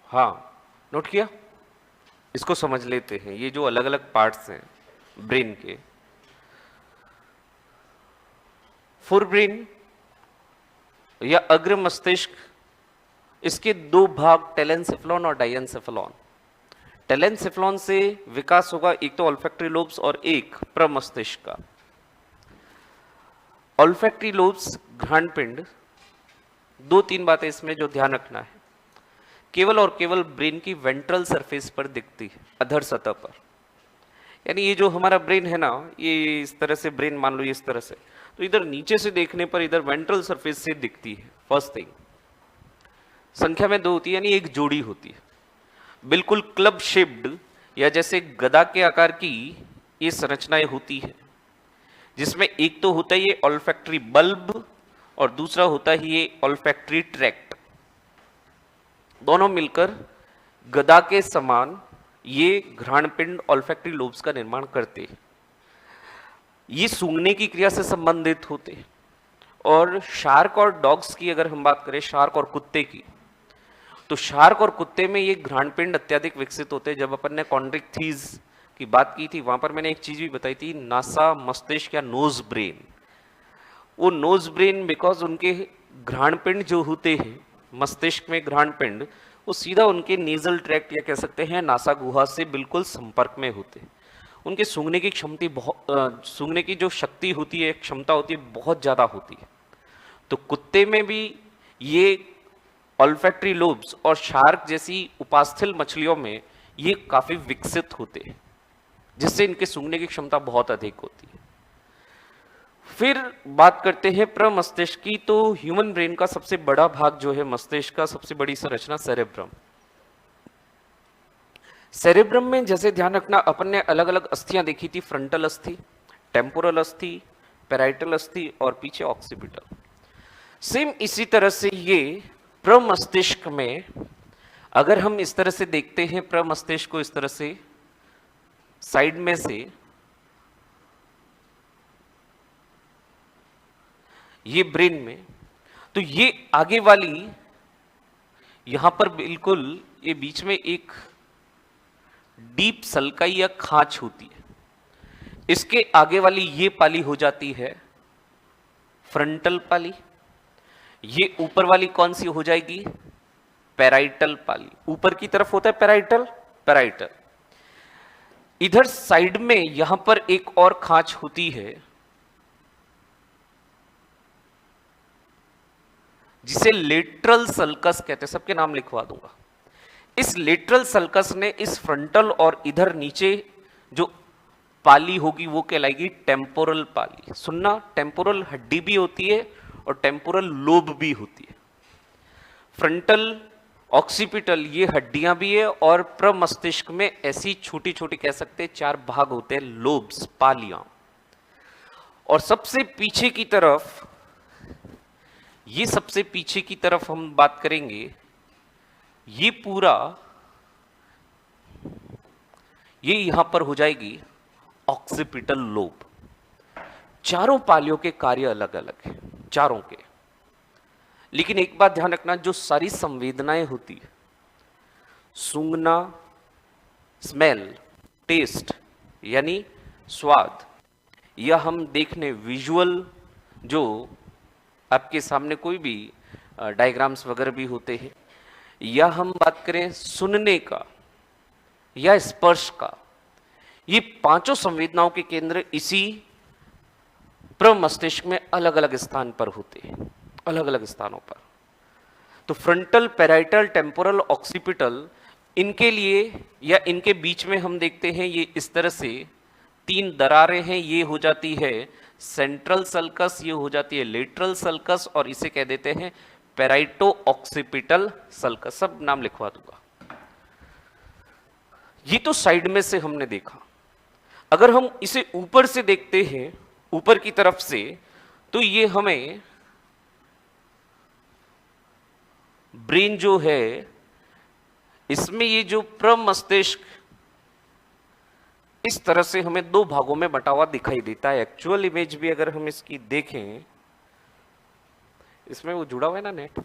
हाँ, नोट किया? इसको समझ लेते हैं। ये जो अलग अलग पार्ट्स हैं ब्रेन के, फोर ब्रेन या अग्र मस्तिष्क, इसके दो भाग टेलेनसेफेलॉन और डाइएनसेफेलॉन। टेलेनसेफेलॉन से विकास होगा एक तो ऑल्फैक्टरी लोब्स और एक प्रमस्तिष्क का। ऑल्फैक्टरी लोब्स घ्राणपिंड, दो तीन बातें इसमें जो ध्यान रखना है, केवल और केवल ब्रेन की वेंट्रल सरफेस पर दिखती है, अधर सतह पर। यानी ये जो हमारा ब्रेन है ना, ये इस तरह से ब्रेन मान लो, इस तरह से, तो इधर नीचे से देखने पर इधर वेंट्रल सरफेस से दिखती है, फर्स्ट थिंग। संख्या में दो होती है, यानी एक जोड़ी होती है, बिल्कुल क्लब शेप्ड या जैसे गदा के आकार की ये संरचनाएं होती है, जिसमें एक तो होता है ये ऑल्फैक्टरी बल्ब और दूसरा होता है ये ऑल्फैक्टरी ट्रैक्ट। दोनों मिलकर गदा के समान ये घ्राणपिंड ऑल्फैक्टरी लोब्स का निर्माण करते हैं। ये सूंघने की क्रिया से संबंधित होते हैं। और शार्क और डॉग्स की अगर हम बात करें, शार्क और कुत्ते की, तो शार्क और कुत्ते में ये घ्राणपिंड अत्यधिक विकसित होते हैं। जब अपन ने कॉन्ड्रिक्थीज की बात की थी, वहां पर मैंने एक चीज भी बताई थी, नासा मस्तिष्क या नोज ब्रेन। वो नोज ब्रेन बिकॉज उनके घ्राणपिंड जो होते हैं मस्तिष्क में, घ्राणपिंड वो सीधा उनके नेजल ट्रैक्ट या कह सकते हैं नासा गुहा से बिल्कुल संपर्क में होते हैं। उनके सूंघने की क्षमता बहुत, सूंघने की जो शक्ति होती है, क्षमता होती है, बहुत ज्यादा होती है। तो कुत्ते में भी ये ऑल्फैक्टरी लोब्स और शार्क जैसी उपास्थल मछलियों में ये काफी विकसित होते हैं, जिससे इनके सूंघने की क्षमता बहुत अधिक होती है। फिर बात करते हैं प्रमस्तिष्क की, तो ह्यूमन ब्रेन का सबसे बड़ा भाग जो है मस्तिष्क का, सबसे बड़ी संरचना सेरेब्रम। सेरेब्रम में जैसे ध्यान रखना, अपन ने अलग अलग अस्थियां देखी थी, फ्रंटल अस्थि, टेम्पोरल अस्थि, पैराइटल अस्थि और पीछे ऑक्सीपिटल। सेम इसी तरह से ये प्रमस्तिष्क में अगर हम इस तरह से देखते हैं, प्रमस्तिष्क को इस तरह से साइड में से, ये ब्रेन में, तो ये आगे वाली यहां पर बिल्कुल ये बीच में एक डीप सल्काई या खांच होती है। इसके आगे वाली ये पाली हो जाती है फ्रंटल पाली। ये ऊपर वाली कौन सी हो जाएगी? पैराइटल पाली। ऊपर की तरफ होता है पैराइटल, पैराइटल। इधर साइड में यहां पर एक और खांच होती है जिसे लेटरल सल्कस कहते हैं। सबके नाम लिखवा दूंगा। इस लेटरल सल्कस ने इस फ्रंटल और इधर नीचे जो पाली होगी वो कहलाएगी टेम्पोरल पाली। सुनना, टेम्पोरल हड्डी भी होती है और टेम्पोरल लोब भी होती है। फ्रंटल, ऑक्सीपिटल ये हड्डियां भी है, और प्रमस्तिष्क में ऐसी छोटी छोटी कह सकते हैं 4 भाग होते हैं, लोब्स, पालियां। और सबसे पीछे की तरफ, ये सबसे पीछे की तरफ हम बात करेंगे, ये पूरा ये यहां पर हो जाएगी ऑक्सीपिटल लोब। चारों पालियों के कार्य अलग अलग हैं, चारों के। लेकिन एक बात ध्यान रखना, जो सारी संवेदनाएं होती है, सूंघना, स्मेल, टेस्ट यानी स्वाद, या हम देखने विजुअल, जो आपके सामने कोई भी डायग्राम्स वगैरह भी होते हैं, या हम बात करें सुनने का या स्पर्श का, ये पांचों संवेदनाओं के केंद्र इसी प्रमस्तिष्क में अलग अलग स्थान पर होते हैं, अलग अलग स्थानों पर। तो फ्रंटल, पैराइटल, टेम्पोरल, ऑक्सीपिटल, इनके लिए या इनके बीच में हम देखते हैं ये इस तरह से 3 दरारें हैं। ये हो जाती है सेंट्रल सल्कस, ये हो जाती है लेटरल सल्कस, और इसे कह देते हैं पैराइटो ऑक्सीपिटल सल्कस। सब नाम लिखवा दूंगा। ये तो साइड में से हमने देखा। अगर हम इसे ऊपर से देखते हैं, ऊपर की तरफ से, तो ये हमें ब्रेन जो है, इसमें ये जो प्रमस्तिष्क इस तरह से हमें 2 भागों में बटा हुआ दिखाई देता है। एक्चुअल इमेज भी अगर हम इसकी देखें, इसमें वो जुड़ा हुआ है ना नेट,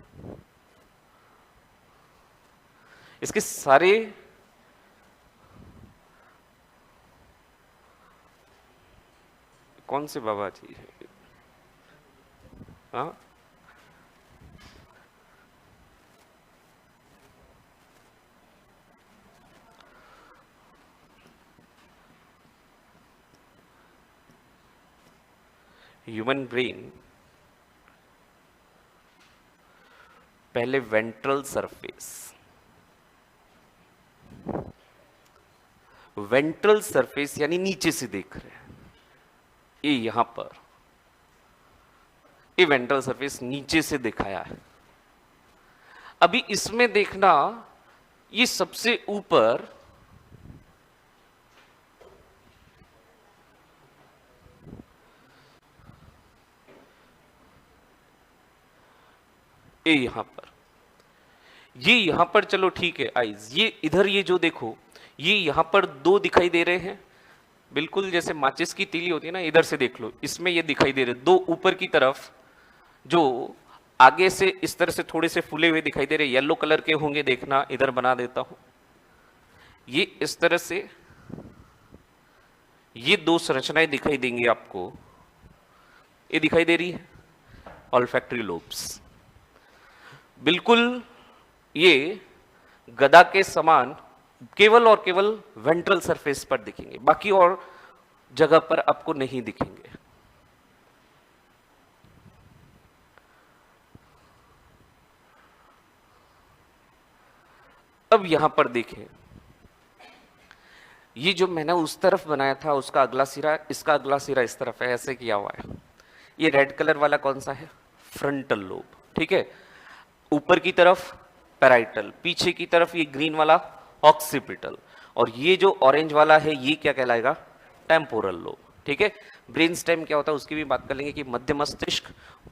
इसके सारे कौन से बाबा जी है? हाँ, ह्यूमन ब्रेन पहले वेंट्रल सरफेस, वेंट्रल सरफेस यानी नीचे से देख रहे हैं, ये यहां पर ये वेंट्रल सरफेस नीचे से दिखाया है। अभी इसमें देखना, ये सबसे ऊपर ये यहां पर चलो ठीक है आईज, ये इधर ये जो देखो ये यहां पर दो दिखाई दे रहे हैं, बिल्कुल जैसे माचिस की तीली होती है ना, इधर से देख लो, इसमें ये दिखाई दे रहे दो ऊपर की तरफ, जो आगे से इस तरह से थोड़े से फूले हुए दिखाई दे रहे, येलो कलर के होंगे, देखना इधर बना देता हूं, ये इस तरह से ये दो संरचनाएं दिखाई देंगी आपको, ये दिखाई दे रही है ऑल्फैक्टरी लोब्स, बिल्कुल ये गदा के समान केवल और केवल वेंट्रल सरफेस पर दिखेंगे, बाकी और जगह पर आपको नहीं दिखेंगे। अब यहां पर देखें, ये जो मैंने उस तरफ बनाया था उसका अगला सिरा, इसका अगला सिरा इस तरफ है, ऐसे किया हुआ है। ये रेड कलर वाला कौन सा है? फ्रंटल लोब, ठीक है। ऊपर की तरफ पैराइटल, पीछे की तरफ ये ग्रीन वाला ऑक्सीपिटल, और ये जो ऑरेंज वाला है ये क्या कहलाएगा? टेम्पोरल लोब, ठीक है। ब्रेन स्टेम क्या होता है उसकी भी बात कर लेंगे कि मध्य मस्तिष्क,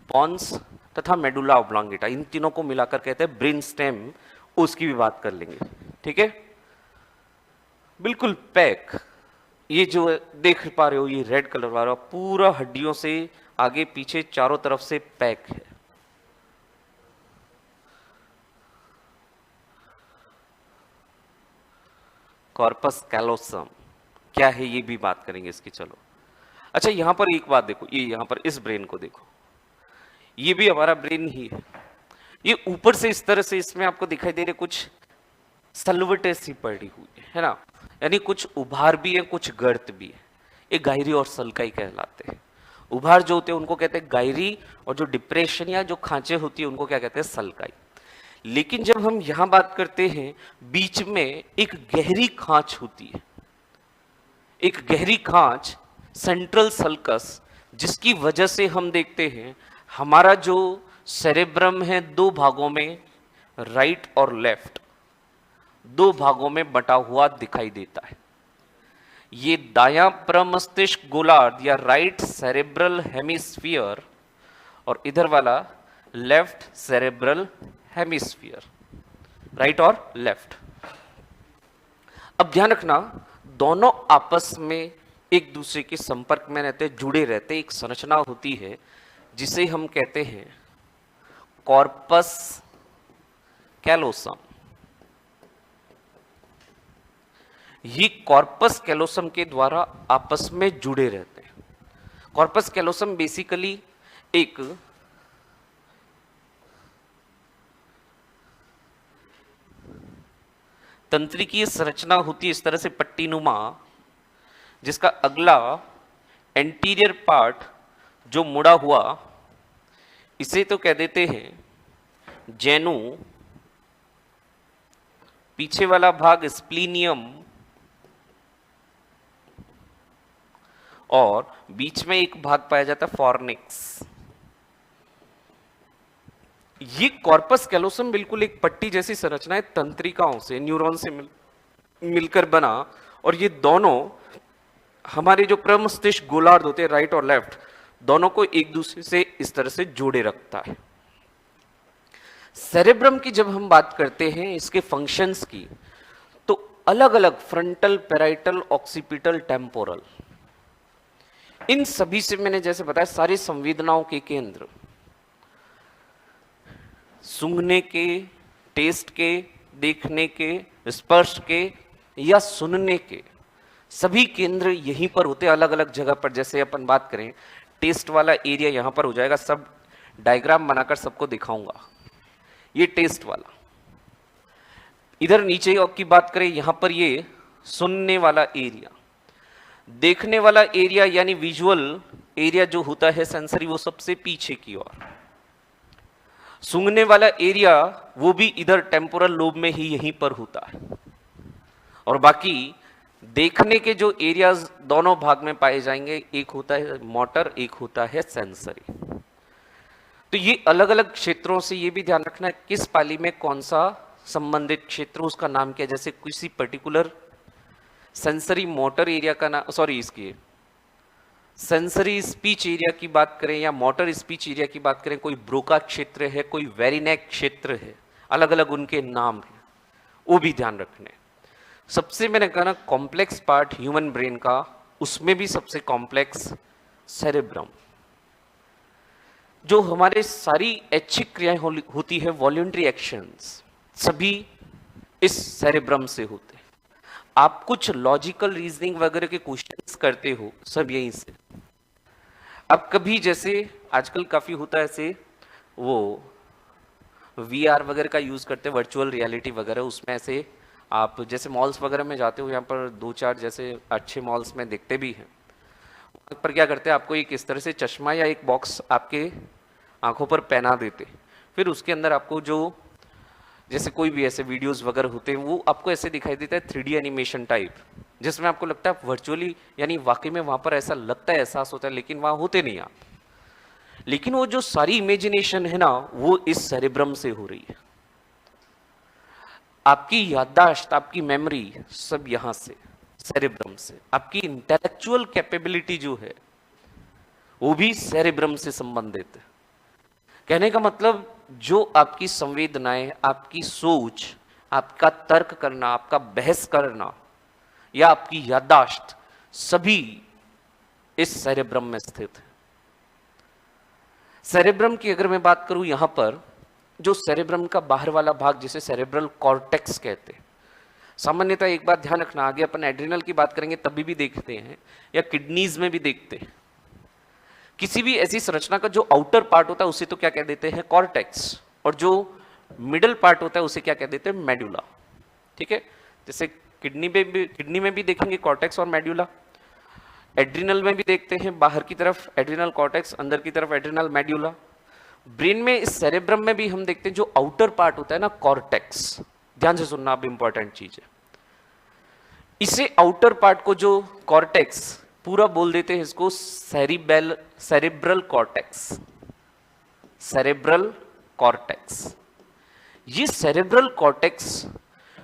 पॉन्स तथा मेडुला ऑब्लांगेटा, इन तीनों को मिलाकर कहते हैं ब्रेन स्टेम, उसकी भी बात कर लेंगे, ठीक है। बिल्कुल पैक, ये जो देख पा रहे हो ये रेड कलर वाला पूरा हड्डियों से आगे पीछे चारों तरफ से पैक है। कॉर्पस कैलोसम क्या है ये भी बात करेंगे इसकी, चलो। अच्छा यहां पर एक बात देखो, ये यहां पर इस ब्रेन को देखो, ये भी हमारा ब्रेन ही है। ये ऊपर से इस तरह से इसमें आपको दिखाई दे रहे कुछ सलवटें सी पड़ी हुई है ना, यानी कुछ उभार भी है कुछ गर्त भी है, ये गायरी और सलकाई कहलाते हैं। उभार जो होते हैं उनको कहते हैं गायरी, और जो डिप्रेशन या जो खांचे होती है उनको क्या कहते हैं? सलकाई। लेकिन जब हम यहां बात करते हैं, बीच में एक गहरी खांच होती है, एक गहरी खांच, सेंट्रल सल्कस, जिसकी वजह से हम देखते हैं हमारा जो सेरेब्रम है दो भागों में, राइट और लेफ्ट, दो भागों में बटा हुआ दिखाई देता है। ये दायां प्रमस्तिष्क गोलार्ध या राइट सेरेब्रल हेमिस्फीयर, और इधर वाला लेफ्ट सेरेब्रल हेमिस्फीयर, राइट और लेफ्ट। अब ध्यान रखना, दोनों आपस में एक दूसरे के संपर्क में रहते, जुड़े रहते, एक संरचना होती है जिसे हम कहते हैं कॉर्पस कैलोसम। ये कॉर्पस कैलोसम के द्वारा आपस में जुड़े रहते हैं। कॉर्पस कैलोसम बेसिकली एक तंत्रिकीय संरचना होती है, इस तरह से पट्टीनुमा, जिसका अगला एंटीरियर पार्ट जो मुड़ा हुआ, इसे तो कह देते हैं जेनु, पीछे वाला भाग स्प्लीनियम, और बीच में एक भाग पाया जाता है फॉर्निक्स। ये कॉर्पस कैलोसम बिल्कुल एक पट्टी जैसी संरचना है, तंत्रिकाओं से, न्यूरॉन से मिलकर बना, और ये दोनों हमारे जो प्रमस्तिष्क गोलार्ध होते हैं राइट और लेफ्ट, दोनों को एक दूसरे से इस तरह से जोड़े रखता है। सेरेब्रम की जब हम बात करते हैं इसके फंक्शंस की, तो अलग अलग फ्रंटल, पैराइटल, ऑक्सीपिटल, टेम्पोरल, इन सभी से मैंने जैसे बताया सारी संवेदनाओं के केंद्र, सूंघने के, टेस्ट के, देखने के, स्पर्श के या सुनने के, सभी केंद्र यहीं पर होते हैं अलग अलग जगह पर। जैसे अपन बात करें, टेस्ट वाला एरिया यहां पर हो जाएगा, सब डायग्राम बनाकर सबको दिखाऊंगा। ये टेस्ट वाला, इधर नीचे की बात करें, यहां पर ये सुनने वाला एरिया, देखने वाला एरिया यानी विजुअल एरिया जो होता है सेंसरी, वो सबसे पीछे की ओर। सूंघने वाला एरिया वो भी इधर टेम्पोरल लोब में ही यहीं पर होता है, और बाकी देखने के जो एरियाज दोनों भाग में पाए जाएंगे, एक होता है मोटर, एक होता है सेंसरी। तो ये अलग अलग क्षेत्रों से ये भी ध्यान रखना है किस पाली में कौन सा संबंधित क्षेत्र, उसका नाम क्या है। जैसे किसी पर्टिकुलर सेंसरी मोटर एरिया का नाम, सॉरी इसकी सेंसरी स्पीच एरिया की बात करें या मोटर स्पीच एरिया की बात करें, कोई ब्रोका क्षेत्र है, कोई वेरिनेक क्षेत्र है, अलग अलग उनके नाम हैं, वो भी ध्यान रखने। सबसे मैंने कहा ना कॉम्प्लेक्स पार्ट ह्यूमन ब्रेन का, उसमें भी सबसे कॉम्प्लेक्स सेरेब्रम। जो हमारे सारी ऐच्छिक क्रियाएं होती है, वॉल्यूंटरी एक्शंस, सभी इस सेरेब्रम से होते हैं। आप कुछ लॉजिकल रीजनिंग वगैरह के क्वेश्चंस करते हो, सब यहीं से। अब कभी जैसे आजकल काफी होता है ऐसे, वो VR वगैरह का यूज करते हैं, वर्चुअल रियलिटी वगैरह, उसमें ऐसे आप जैसे मॉल्स वगैरह में जाते हो, यहाँ पर 2-4 जैसे अच्छे मॉल्स में देखते भी हैं, वहाँ पर क्या करते हैं, आपको एक इस तरह से चश्मा या एक बॉक्स आपके आंखों पर पहना देते, फिर उसके अंदर आपको जो जैसे कोई भी ऐसे वीडियोस वगैरह होते हैं वो आपको ऐसे दिखाई देता है 3D एनिमेशन टाइप, जिसमें आपको लगता है वर्चुअली यानी वाकई में वहां पर ऐसा लगता है, एहसास होता है, लेकिन वहां होते नहीं आप। लेकिन वो जो सारी इमेजिनेशन है ना, वो इस सेरेब्रम से हो रही है। आपकी याददाश्त, आपकी मेमोरी सब यहां से, सेरेब्रम से। आपकी इंटेलेक्चुअल कैपेबिलिटी जो है वो भी सेरेब्रम से संबंधित है। कहने का मतलब जो आपकी संवेदनाएं, आपकी सोच, आपका तर्क करना, आपका बहस करना या आपकी याददाश्त, सभी इस सेरेब्रम में स्थित है। सेरेब्रम की अगर मैं बात करूं, यहां पर जो सेरेब्रम का बाहर वाला भाग जिसे सेरेब्रल कॉर्टेक्स कहते हैं, सामान्यतः एक बात ध्यान रखना, आगे अपन एड्रिनल की बात करेंगे तभी भी देखते हैं या किडनीज में भी देखते हैं, किसी भी ऐसी संरचना का जो आउटर पार्ट होता है उसे तो क्या कह देते हैं, कॉर्टेक्स, और जो मिडल पार्ट होता है उसे क्या कह देते हैं, मेडुला। ठीक है, जैसे किडनी में भी देखेंगे कॉर्टेक्स और मेडुला, एड्रिनल में भी देखते हैं, बाहर की तरफ एड्रिनल कॉर्टेक्स, अंदर की तरफ एड्रिनल मेडुला। ब्रेन में इस सेरेब्रम में भी हम देखते हैं जो आउटर पार्ट होता है ना, कॉर्टेक्स, ध्यान से सुनना, अब इंपॉर्टेंट चीज है। इसे आउटर पार्ट को जो कॉर्टेक्स पूरा बोल देते हैं, इसको सेरेब्रल कॉर्टेक्स, सेरेब्रल कॉर्टेक्स। ये सेरेब्रल कॉर्टेक्स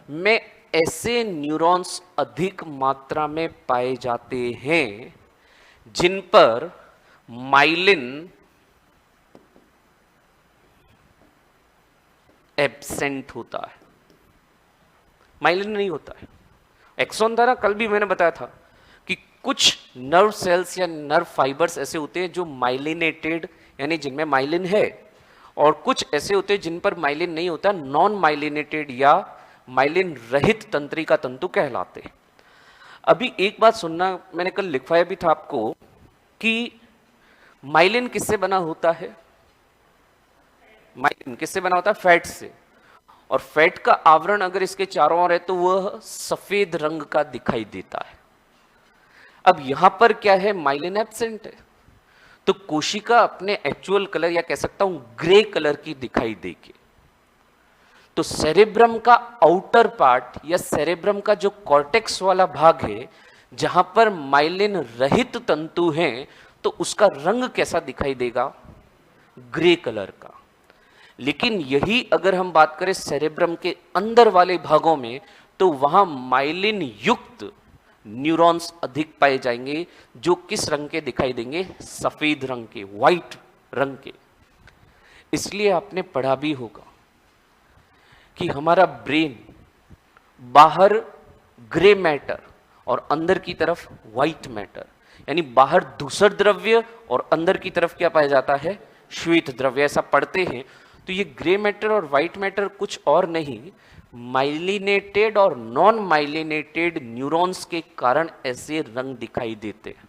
में ऐसे न्यूरॉन्स अधिक मात्रा में पाए जाते हैं जिन पर माइलिन एब्सेंट होता है, माइलिन नहीं होता है। एक्सॉन था ना, कल भी मैंने बताया था कि कुछ नर्व सेल्स या नर्व फाइबर्स ऐसे होते हैं जो माइलिनेटेड यानी जिनमें माइलिन है, और कुछ ऐसे होते हैं जिन पर माइलिन नहीं होता, नॉन माइलिनेटेड या माइलिन रहित तंत्रिका तंतु कहलाते। अभी एक बात सुनना, मैंने कल लिखवाया भी था आपको कि माइलिन किससे बना होता है, माइलिन किससे बना होता है, फैट से, और फैट का आवरण अगर इसके चारों ओर है तो वह सफेद रंग का दिखाई देता है। अब यहां पर क्या है, माइलिन एब्सेंट है, तो कोशिका अपने एक्चुअल कलर या कह सकता हूं ग्रे कलर की दिखाई देगी। तो सेरेब्रम का आउटर पार्ट या सेरेब्रम का जो कॉर्टेक्स वाला भाग है जहां पर माइलिन रहित तंतु हैं, तो उसका रंग कैसा दिखाई देगा, ग्रे कलर का। लेकिन यही अगर हम बात करें सेरेब्रम के अंदर वाले भागों में, तो वहां माइलिन युक्त न्यूरॉन्स अधिक पाए जाएंगे, जो किस रंग के दिखाई देंगे, सफेद रंग के, व्हाइट रंग के। इसलिए आपने पढ़ा भी होगा कि हमारा ब्रेन बाहर ग्रे मैटर और अंदर की तरफ व्हाइट मैटर, यानी बाहर धूसर द्रव्य और अंदर की तरफ क्या पाया जाता है, श्वेत द्रव्य, ऐसा पढ़ते हैं। तो ये ग्रे मैटर और व्हाइट मैटर कुछ और नहीं, माइलिनेटेड और नॉन माइलिनेटेड न्यूरॉन्स के कारण ऐसे रंग दिखाई देते हैं।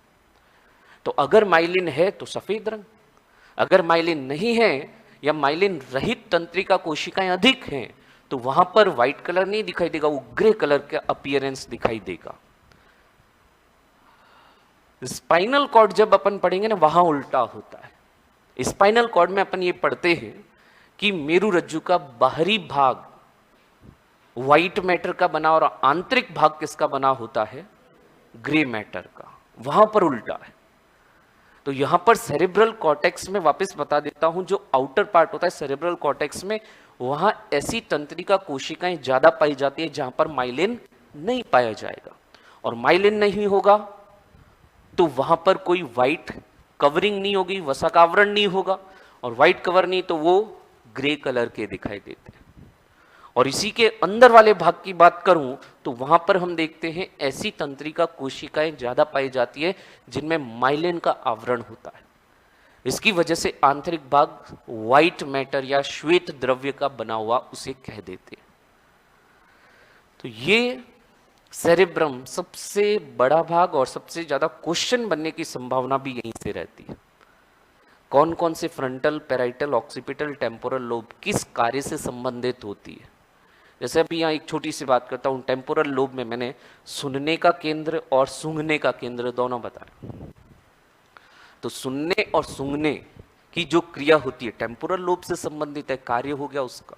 तो अगर माइलिन है तो सफेद रंग, अगर माइलिन नहीं है या माइलिन रहित तंत्रिका कोशिकाएं अधिक हैं तो वहां पर व्हाइट कलर नहीं दिखाई देगा, वो ग्रे कलर का अपीयरेंस दिखाई देगा। स्पाइनल कॉर्ड जब अपन पढ़ेंगे ना, वहां उल्टा होता है। स्पाइनल कॉर्ड में अपन ये पढ़ते हैं कि मेरुरज्जु का बाहरी भाग व्हाइट मैटर का बना और आंतरिक भाग किसका बना होता है, ग्रे मैटर का। वहां पर उल्टा है। तो यहां पर सेरेब्रल कॉर्टेक्स में वापस बता देता हूं, जो आउटर पार्ट होता है सेरेब्रल कॉर्टेक्स में, वहां ऐसी तंत्रिका कोशिकाएं ज्यादा पाई जाती है जहां पर माइलिन नहीं पाया जाएगा। और माइलिन नहीं होगा तो वहां पर कोई व्हाइट कवरिंग नहीं होगी, वसा का आवरण नहीं होगा, और व्हाइट कवर नहीं तो वो ग्रे कलर के दिखाई देते हैं। और इसी के अंदर वाले भाग की बात करूं तो वहां पर हम देखते हैं ऐसी तंत्रिका कोशिकाएं ज्यादा पाई जाती है जिनमें माइलिन का आवरण होता है। इसकी वजह से आंतरिक भाग व्हाइट मैटर या श्वेत द्रव्य का बना हुआ उसे कह देते हैं। तो ये सेरेब्रम सबसे बड़ा भाग और सबसे ज्यादा क्वेश्चन बनने की संभावना भी यहीं से रहती है। कौन कौन से frontal, parietal, occipital, temporal lobe किस कार्य से संबंधित होती है। जैसे अभी यहाँ एक छोटी सी बात करता हूँ, टेम्पोरल लोब में मैंने सुनने का केंद्र और सूंघने का केंद्र दोनों बताया। तो सुनने और सूंघने की जो क्रिया होती है टेम्पोरल लोब से संबंधित है, कार्य हो गया उसका।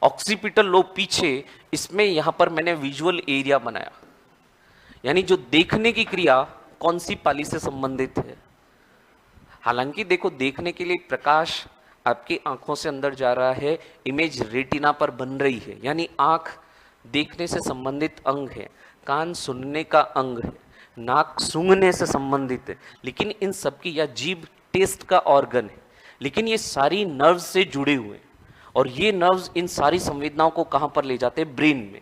ऑक्सीपिटल लोब पीछे, इसमें यहां पर मैंने विजुअल एरिया बनाया, यानी जो देखने की क्रिया कौन सी पाली से संबंधित है। हालांकि देखो, देखने के लिए प्रकाश आपकी आंखों से अंदर जा रहा है, इमेज रेटिना पर बन रही है, यानी आंख देखने से संबंधित अंग है, कान सुनने का अंग है, नाक सूंघने से संबंधित है, लेकिन इन सबकी, या जीभ टेस्ट का ऑर्गन है, लेकिन ये सारी नर्व्स से जुड़े हुए हैं। और ये नर्व्स इन सारी संवेदनाओं को कहां पर ले जाते हैं? ब्रेन में।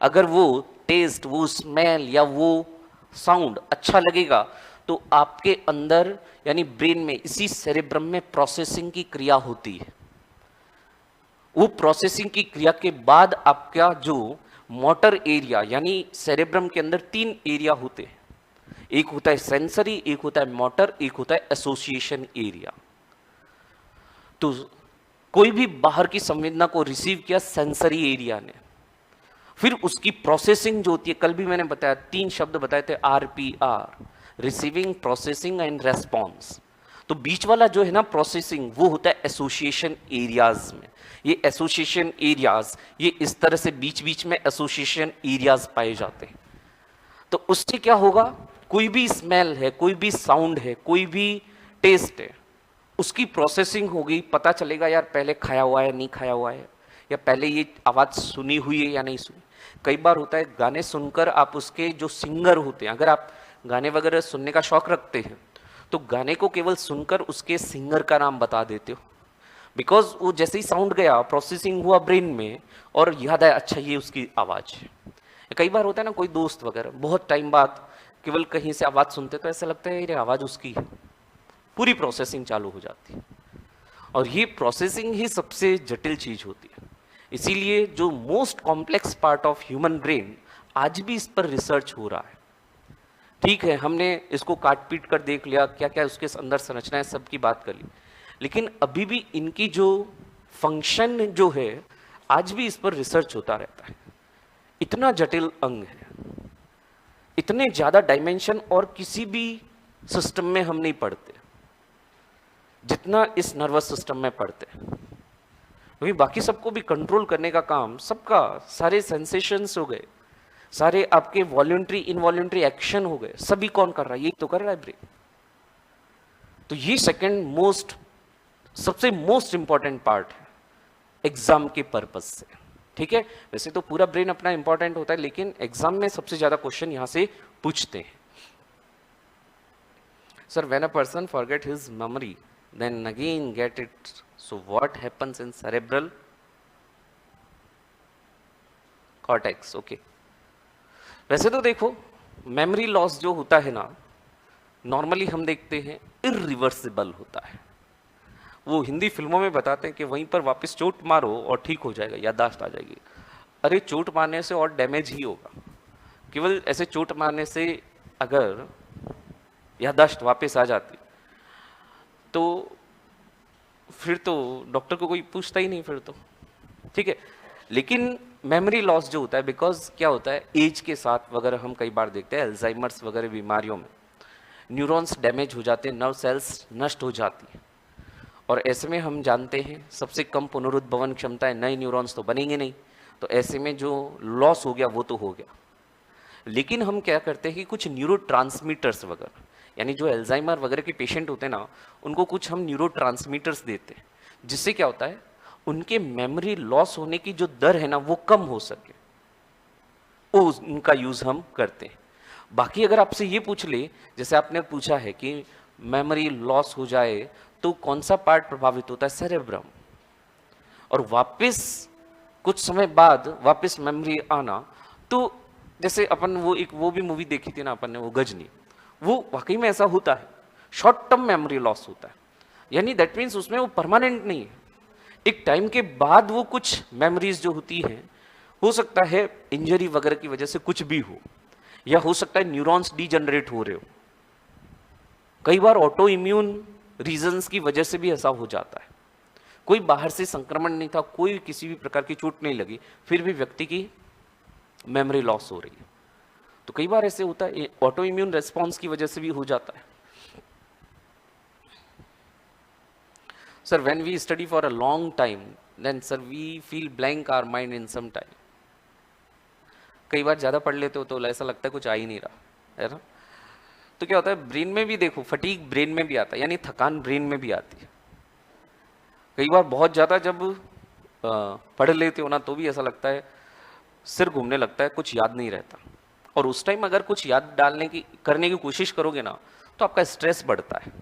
अगर वो टेस्ट, वो स्मेल या वो साउंड अच्छा लगेगा तो आपके अंदर यानी ब्रेन में, इसी सेरेब्रम में प्रोसेसिंग की क्रिया होती है। वो प्रोसेसिंग की क्रिया के बाद आपका जो मोटर एरिया, यानी सेरेब्रम के अंदर 3 एरिया होते हैं, एक होता है सेंसरी, एक होता है मोटर, एक होता है एसोसिएशन एरिया। तो कोई भी बाहर की संवेदना को रिसीव किया सेंसरी एरिया ने, फिर उसकी प्रोसेसिंग जो होती है, कल भी मैंने बताया 3 शब्द बताए थे, RPR, receiving, processing and response. तो बीच वाला जो है ना प्रोसेसिंग, वो होता है एसोसिएशन एरियाज में। ये एसोसिएशन एरियाज, ये इस तरह से बीच बीच में एसोसिएशन एरियाज पाए जाते हैं। तो उससे क्या होगा, कोई भी स्मेल है, कोई भी साउंड है, कोई भी टेस्ट है, उसकी प्रोसेसिंग होगी, पता चलेगा यार पहले खाया हुआ है, नहीं खाया हुआ है, या पहले ये आवाज़ सुनी हुई है या नहीं सुनी। कई बार होता है गाने सुनकर आप उसके जो सिंगर होते हैं, अगर आप गाने वगैरह सुनने का शौक रखते हैं तो गाने को केवल सुनकर उसके सिंगर का नाम बता देते हो, बिकॉज वो जैसे ही साउंड गया, प्रोसेसिंग हुआ ब्रेन में और याद आया अच्छा ये उसकी आवाज़ है। कई बार होता है ना, कोई दोस्त वगैरह बहुत टाइम बाद केवल कहीं से आवाज़ सुनते तो ऐसा लगता है ये आवाज़ उसकी है, पूरी प्रोसेसिंग चालू हो जाती है। और ये प्रोसेसिंग ही सबसे जटिल चीज होती है। इसीलिए जो most complex part of human brain, आज भी इस पर रिसर्च हो रहा है। ठीक है, हमने इसको काट पीट कर देख लिया, क्या क्या उसके अंदर संरचना है, सबकी बात कर ली, लेकिन अभी भी इनकी जो फंक्शन जो है, आज भी इस पर रिसर्च होता रहता है। इतना जटिल अंग है, इतने ज्यादा डायमेंशन और किसी भी सिस्टम में हम नहीं पढ़ते जितना इस नर्वस सिस्टम में पढ़ते हैं। क्योंकि बाकी सबको भी कंट्रोल करने का काम सबका, सारे सेंसेशंस हो गए, सारे आपके वॉल्यूंटरी इनवॉल्यूंटरी एक्शन हो गए, सभी कौन कर रहा है? ये तो कर रहा है ब्रेन। तो ये सेकंड मोस्ट, सबसे मोस्ट इंपॉर्टेंट पार्ट है एग्जाम के पर्पज से। ठीक है, वैसे तो पूरा ब्रेन अपना इंपॉर्टेंट होता है, लेकिन एग्जाम में सबसे ज्यादा क्वेश्चन यहां से पूछते हैं। Sir, when a person forget his memory then again get it, so what happens in cerebral cortex? okay, वैसे तो देखो मेमोरी लॉस जो होता है ना, नॉर्मली हम देखते हैं इरिवर्सिबल होता है। वो हिंदी फिल्मों में बताते हैं कि वहीं पर वापस चोट मारो और ठीक हो जाएगा, याददाश्त आ जाएगी। अरे चोट मारने से और डैमेज ही होगा। केवल ऐसे चोट मारने से अगर याददाश्त वापस आ जाती तो फिर तो डॉक्टर को कोई पूछता ही नहीं फिर तो। ठीक है, लेकिन मेमोरी लॉस जो होता है, बिकॉज क्या होता है, एज के साथ वगैरह हम कई बार देखते हैं अल्जाइमर्स वगैरह बीमारियों में न्यूरॉन्स डैमेज हो जाते हैं, नर्व सेल्स नष्ट हो जाती हैं, और ऐसे में हम जानते हैं सबसे कम पुनरुद्भवन क्षमता है, नए न्यूरॉन्स तो बनेंगे नहीं, तो ऐसे में जो लॉस हो गया वो तो हो गया। लेकिन हम क्या करते हैं कि कुछ न्यूरोट्रांसमीटर्स वगैरह, यानी जो अल्जाइमर वगैरह के पेशेंट होते हैं ना, उनको कुछ हम न्यूरोट्रांसमीटर्स देते हैं, जिससे क्या होता है उनके मेमोरी लॉस होने की जो दर है ना वो कम हो सके, वो उनका यूज हम करते हैं। बाकी अगर आपसे ये पूछ ले, जैसे आपने पूछा है कि मेमोरी लॉस हो जाए तो कौन सा पार्ट प्रभावित होता है, सेरेब्रम, और वापस कुछ समय बाद वापस मेमोरी आना, तो जैसे अपन वो भी मूवी देखी थी ना अपन ने, वो गजनी, वो वाकई में ऐसा होता है, शॉर्ट टर्म मेमोरी लॉस होता है, यानी दैट मीन्स उसमें वो परमानेंट नहीं है, एक टाइम के बाद वो कुछ मेमोरीज जो होती हैं, हो सकता है इंजरी वगैरह की वजह से कुछ भी हो, या हो सकता है न्यूरॉन्स डीजनरेट हो रहे हो, कई बार ऑटो इम्यून रीजंस की वजह से भी ऐसा हो जाता है, कोई बाहर से संक्रमण नहीं था, कोई किसी भी प्रकार की चोट नहीं लगी, फिर भी व्यक्ति की मेमोरी लॉस हो रही है। तो कई बार ऐसे होता है, ऑटो इम्यून रेस्पॉन्स की वजह से भी हो जाता है। Sir when we study for a long time then sir we feel blank our mind in some time. कई बार ज्यादा पढ़ लेते हो तो ऐसा लगता है कुछ आ ही नहीं रहा है ना। तो क्या होता है ब्रेन में भी, देखो फटीग ब्रेन में भी आता है, यानी थकान ब्रेन में भी आती है। कई बार बहुत ज्यादा जब पढ़ लेते हो ना तो भी ऐसा लगता है सिर घूमने लगता है, कुछ याद नहीं रहता, और उस टाइम अगर कुछ याद करने की कोशिश करोगे ना तो आपका स्ट्रेस बढ़ता है।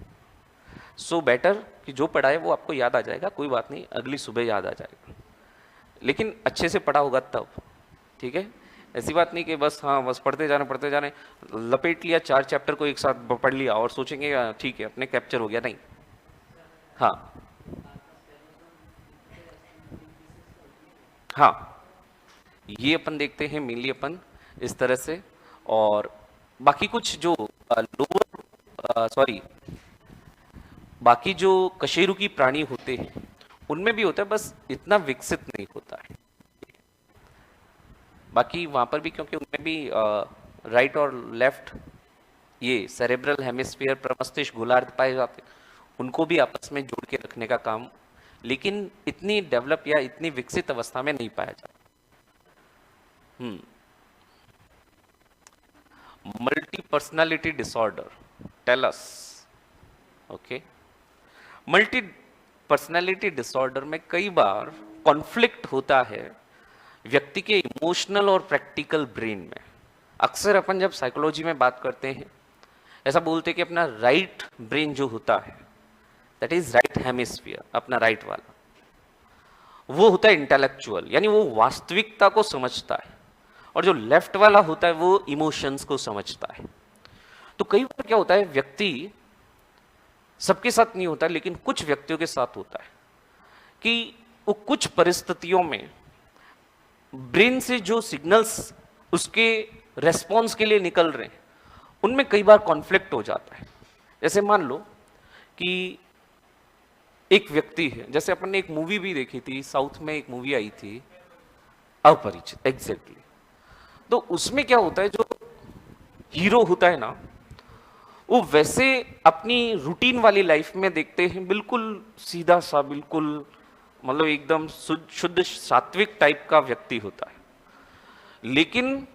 सो बेटर कि जो पढ़ा है वो आपको याद आ जाएगा, कोई बात नहीं, अगली सुबह याद आ जाएगा, लेकिन अच्छे से पढ़ा होगा तब, ठीक है। ऐसी बात नहीं कि बस हाँ बस पढ़ते जाने लपेट लिया 4 चैप्टर को एक साथ पढ़ लिया और सोचेंगे ठीक है अपने कैप्चर हो गया, नहीं। हाँ हाँ, ये अपन देखते हैं मेनली अपन इस तरह से। और बाकी कुछ जो लोअर बाकी जो कशेरुकी प्राणी होते हैं उनमें भी होता है, बस इतना विकसित नहीं होता है। बाकी वहां पर भी क्योंकि उनमें भी राइट और लेफ्ट ये सेरेब्रल हेमिस्फीयर प्रमस्तिष्क गोलार्ध पाए जाते हैं, उनको भी आपस में जोड़ के रखने का काम, लेकिन इतनी डेवलप या इतनी विकसित अवस्था में नहीं पाया जाता। Multi personality disorder, tell us. Okay, multi personality disorder में कई बार कॉन्फ्लिक्ट होता है व्यक्ति के इमोशनल और प्रैक्टिकल ब्रेन में। अक्सर अपन जब साइकोलॉजी में बात करते हैं ऐसा बोलते हैं कि अपना राइट ब्रेन जो होता है, दैट इज राइट हेमिस्फीयर, अपना राइट वाला, वो होता है इंटेलेक्चुअल, यानी वो वास्तविकता को समझता है, और जो लेफ्ट वाला होता है वो इमोशंस को समझता है। तो कई बार क्या होता है, व्यक्ति, सबके साथ नहीं होता लेकिन कुछ व्यक्तियों के साथ होता है कि वो कुछ परिस्थितियों में ब्रेन से जो सिग्नल्स उसके रेस्पॉन्स के लिए निकल रहे हैं उनमें कई बार कॉन्फ्लिक्ट हो जाता है। जैसे मान लो कि एक व्यक्ति है, जैसे अपन ने एक मूवी भी देखी थी, साउथ में एक मूवी आई थी अपरिचित, एग्जैक्टली। तो उसमें क्या होता है, जो हीरो होता है ना वो वैसे अपनी रूटीन वाली लाइफ में देखते हैं बिल्कुल सीधा सा, बिल्कुल मतलब एकदम शुद्ध सात्विक टाइप का व्यक्ति होता है, लेकिन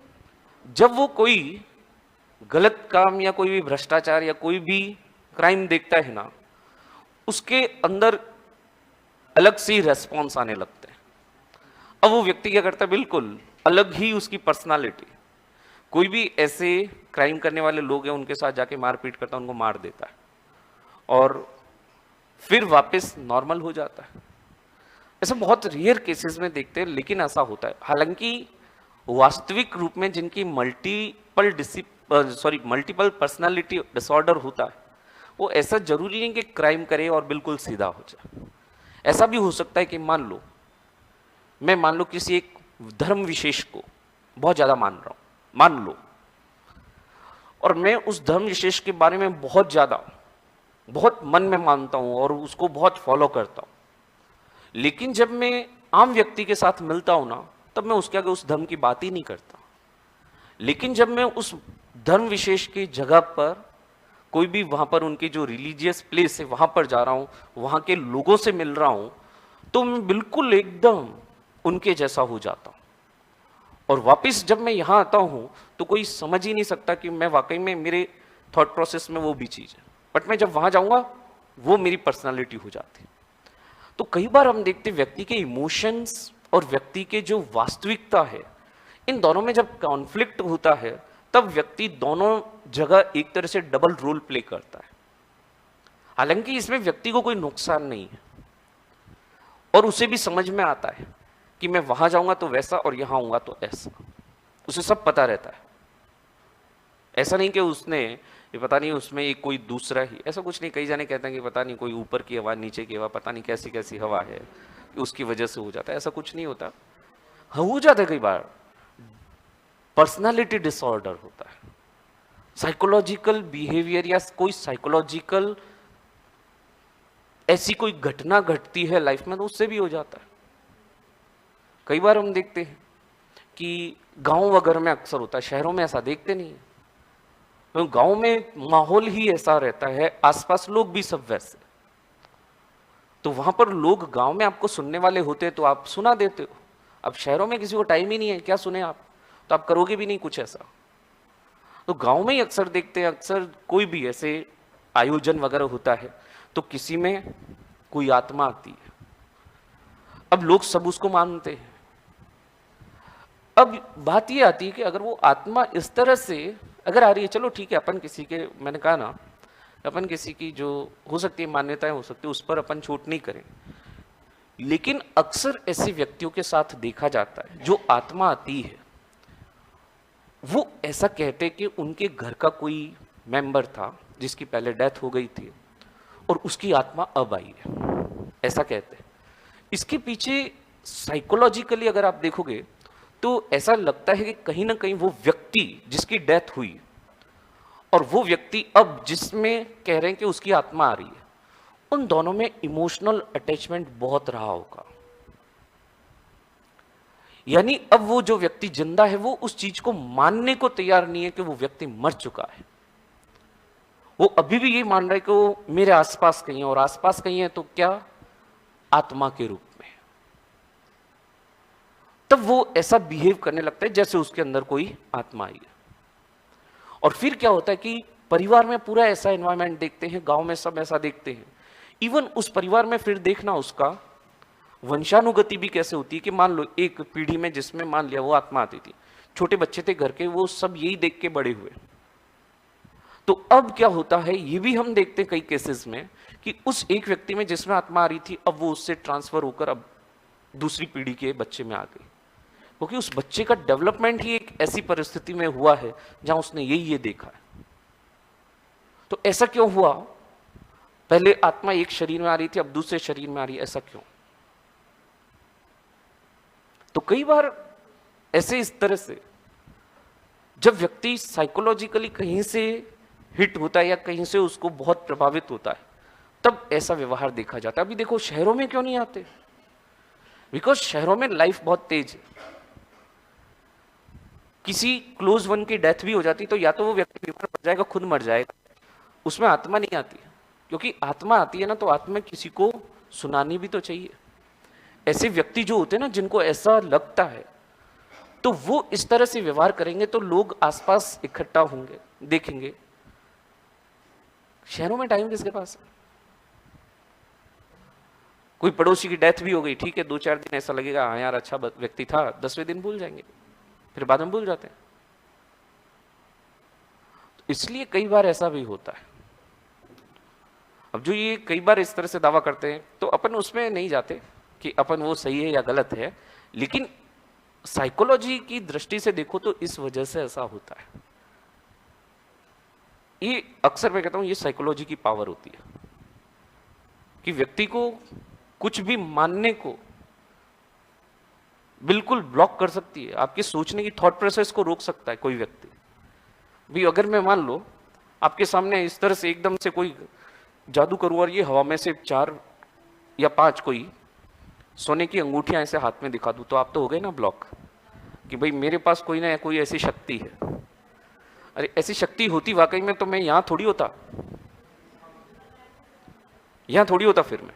जब वो कोई गलत काम या कोई भी भ्रष्टाचार या कोई भी क्राइम देखता है ना, उसके अंदर अलग से रेस्पॉन्स आने लगते हैं। अब वो व्यक्ति क्या करता है, बिल्कुल अलग ही उसकी पर्सनालिटी, कोई भी ऐसे क्राइम करने वाले लोग हैं उनके साथ जाके मारपीट करता है, उनको मार देता है और फिर वापस नॉर्मल हो जाता है। ऐसा बहुत रेयर केसेस में देखते हैं, लेकिन ऐसा होता है। हालांकि वास्तविक रूप में जिनकी मल्टीपल पर्सनालिटी डिसऑर्डर होता है वो ऐसा जरूरी नहीं कि क्राइम करे और बिल्कुल सीधा हो जाए। ऐसा भी हो सकता है कि मान लो किसी एक धर्म विशेष को बहुत ज्यादा मान रहा हूं, मान लो, और मैं उस धर्म विशेष के बारे में बहुत मन में मानता हूं और उसको बहुत फॉलो करता हूं, लेकिन जब मैं आम व्यक्ति के साथ मिलता हूं ना तब मैं उसके आगे उस धर्म की बात ही नहीं करता। लेकिन जब मैं उस धर्म विशेष की जगह पर कोई भी वहां पर उनकी जो रिलीजियस प्लेस है वहां पर जा रहा हूं, वहां के लोगों से मिल रहा हूं, तो मैं बिल्कुल एकदम उनके जैसा हो जाता हूं। और वापस जब मैं यहां आता हूं तो कोई समझ ही नहीं सकता कि मैं वाकई में मेरे थॉट प्रोसेस में वो भी चीज है, बट मैं जब वहां जाऊंगा वो मेरी पर्सनालिटी हो जाती है। तो कई बार हम देखते व्यक्ति के इमोशंस और व्यक्ति के जो वास्तविकता है, इन दोनों में जब कॉन्फ्लिक्ट होता है तब व्यक्ति दोनों जगह एक तरह से डबल रोल प्ले करता है। हालांकि इसमें व्यक्ति को कोई नुकसान नहीं है और उसे भी समझ में आता है कि मैं वहां जाऊंगा तो वैसा और यहां आऊंगा तो ऐसा, उसे सब पता रहता है। ऐसा नहीं कि उसने ये पता नहीं उसमें एक कोई दूसरा ही, ऐसा कुछ नहीं। कई जाने कहते हैं कि पता नहीं कोई ऊपर की हवा नीचे की हवा, पता नहीं कैसी कैसी हवा है कि उसकी वजह से हो जाता है, ऐसा कुछ नहीं होता। हो जाता है कई बार, पर्सनालिटी डिसऑर्डर होता है, साइकोलॉजिकल बिहेवियर या कोई साइकोलॉजिकल ऐसी कोई घटना घटती है लाइफ में तो उससे भी हो जाता है। कई बार हम देखते हैं कि गांव वगैरह में अक्सर होता है, शहरों में ऐसा देखते नहीं है। तो गांव में माहौल ही ऐसा रहता है, आसपास लोग भी सब वैसे, तो वहां पर लोग गांव में आपको सुनने वाले होते तो आप सुना देते हो। अब शहरों में किसी को टाइम ही नहीं है, क्या सुने आप, तो आप करोगे भी नहीं कुछ ऐसा। तो गांव में ही अक्सर देखते हैं, अक्सर कोई भी ऐसे आयोजन वगैरह होता है तो किसी में कोई आत्मा आती है। अब लोग सब उसको मानते हैं। अब बात ये आती है कि अगर वो आत्मा इस तरह से अगर आ रही है, चलो ठीक है, अपन किसी के, मैंने कहा ना, अपन किसी की जो हो सकती है मान्यताएं हो सकती है उस पर अपन छूट नहीं करें, लेकिन अक्सर ऐसे व्यक्तियों के साथ देखा जाता है जो आत्मा आती है वो ऐसा कहते कि उनके घर का कोई मेंबर था जिसकी पहले डेथ हो गई थी और उसकी आत्मा अब आई है, ऐसा कहते हैं। इसके पीछे साइकोलॉजिकली अगर आप देखोगे तो ऐसा लगता है कि कहीं ना कहीं वो व्यक्ति जिसकी डेथ हुई और वो व्यक्ति अब जिसमें कह रहे हैं कि उसकी आत्मा आ रही है, उन दोनों में इमोशनल अटैचमेंट बहुत रहा होगा। यानी अब वो जो व्यक्ति जिंदा है वो उस चीज को मानने को तैयार नहीं है कि वो व्यक्ति मर चुका है। वो अभी भी ये मान रहा है कि वो मेरे आसपास कहीं है, और आसपास कहीं है तो क्या, आत्मा के रूप में। तब वो ऐसा बिहेव करने लगता है जैसे उसके अंदर कोई आत्मा आई है। और फिर क्या होता है कि परिवार में पूरा ऐसा एनवायरनमेंट देखते हैं, गांव में सब ऐसा देखते हैं, इवन उस परिवार में फिर देखना उसका वंशानुगति भी कैसे होती है कि मान लो एक पीढ़ी में जिसमें मान लिया वो आत्मा आती थी, छोटे बच्चे थे घर के, वो सब यही देख के बड़े हुए। तो अब क्या होता है, ये भी हम देखते हैं कई केसेस में कि उस एक व्यक्ति में जिसमें आत्मा आ रही थी अब वो उससे ट्रांसफर होकर अब दूसरी पीढ़ी के बच्चे में आ गई, क्योंकि उस बच्चे का डेवलपमेंट ही एक ऐसी परिस्थिति में हुआ है जहां उसने ये देखा है। तो ऐसा क्यों हुआ, पहले आत्मा एक शरीर में आ रही थी अब दूसरे शरीर में आ रही है, ऐसा क्यों? तो कई बार ऐसे इस तरह से जब व्यक्ति साइकोलॉजिकली कहीं से हिट होता है या कहीं से उसको बहुत प्रभावित होता है तब ऐसा व्यवहार देखा जाता है। अभी देखो शहरों में क्यों नहीं आते, बिकॉज शहरों में लाइफ बहुत तेज है। किसी क्लोज वन की डेथ भी हो जाती तो या तो वो व्यक्ति बीमार पड़ जाएगा, खुद मर जाएगा, उसमें आत्मा नहीं आती, क्योंकि आत्मा आती है ना तो आत्मा किसी को सुनानी भी तो चाहिए। ऐसे व्यक्ति जो होते हैं ना जिनको ऐसा लगता है तो वो इस तरह से व्यवहार करेंगे तो लोग आसपास इकट्ठा होंगे, देखेंगे। शहरों में टाइम किसके पास है? कोई पड़ोसी की डेथ भी हो गई, ठीक है, 2-4 दिन ऐसा लगेगा हाँ यार अच्छा व्यक्ति था, 10वें दिन भूल जाएंगे, फिर बाद में भूल जाते हैं। तो इसलिए कई बार ऐसा भी होता है। अब जो ये कई बार इस तरह से दावा करते हैं तो अपन उसमें नहीं जाते कि अपन वो सही है या गलत है, लेकिन साइकोलॉजी की दृष्टि से देखो तो इस वजह से ऐसा होता है। ये अक्सर मैं कहता हूं ये साइकोलॉजी की पावर होती है कि व्यक्ति को कुछ भी मानने को बिल्कुल ब्लॉक कर सकती है, आपके सोचने की थॉट प्रोसेस को रोक सकता है कोई व्यक्ति भी। अगर मैं मान लो आपके सामने इस तरह से एकदम से कोई जादू करूं और ये हवा में से 4 या 5 कोई सोने की अंगूठियां ऐसे हाथ में दिखा दूं तो आप तो हो गए ना ब्लॉक कि भाई मेरे पास कोई ना कोई ऐसी शक्ति है। अरे ऐसी शक्ति होती वाकई में तो मैं यहां थोड़ी होता, यहां थोड़ी होता फिर मैं,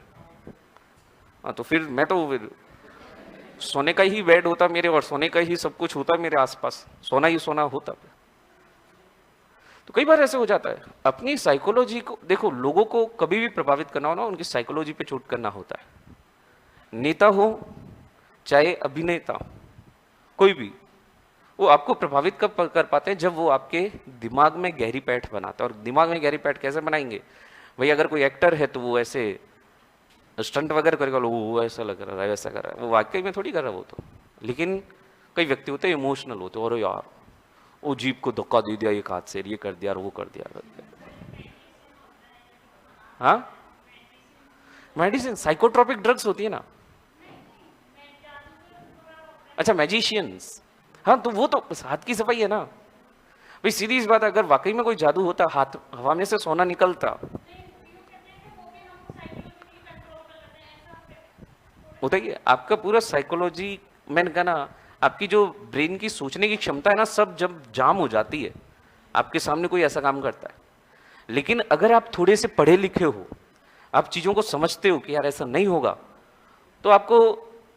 हाँ तो फिर मैं तो सोने का ही बेड होता मेरे और सोने का ही सब कुछ होता मेरे आसपास, सोना ही सोना होता। तो कई बार ऐसे हो जाता है, अपनी साइकोलॉजी को देखो, लोगों को कभी भी प्रभावित करना हो ना, उनकी साइकोलॉजी पे चोट करना होता है। नेता हो चाहे अभिनेता हो, कोई भी, वो आपको प्रभावित कब कर पाते हैं, जब वो आपके दिमाग में गहरी पैठ बनाते हैं। और दिमाग में गहरी पैठ कैसे बनाएंगे भाई, अगर कोई एक्टर है तो वो ऐसे स्टंट वगैरह करेगा, वो ऐसा लग रहा है, वैसा कर रहा है, वो वाकई में थोड़ी कर रहा है वो तो। लेकिन कई व्यक्ति होते हैं इमोशनल होते हैं, और यार वो जीप को धक्का दे दिया एक हाथ से, ये कर दिया, वो कर दिया। हाँ, मेडिसिन, साइकोट्रोपिक ड्रग्स होती है ना। अच्छा, मैजिशियंस, हाँ, तो वो तो हाथ की सफाई है ना भाई, सीधी सी बात है, अगर वाकई में कोई जादू होता, हाथ हवा में से सोना निकलता, बताइए, आपका पूरा साइकोलॉजी, मैंने कहा ना, आपकी जो ब्रेन की सोचने की क्षमता है ना, सब जब जाम हो जाती है, आपके सामने कोई ऐसा काम करता है। लेकिन अगर आप थोड़े से पढ़े लिखे हो, आप चीजों को समझते हो कि यार ऐसा नहीं होगा, तो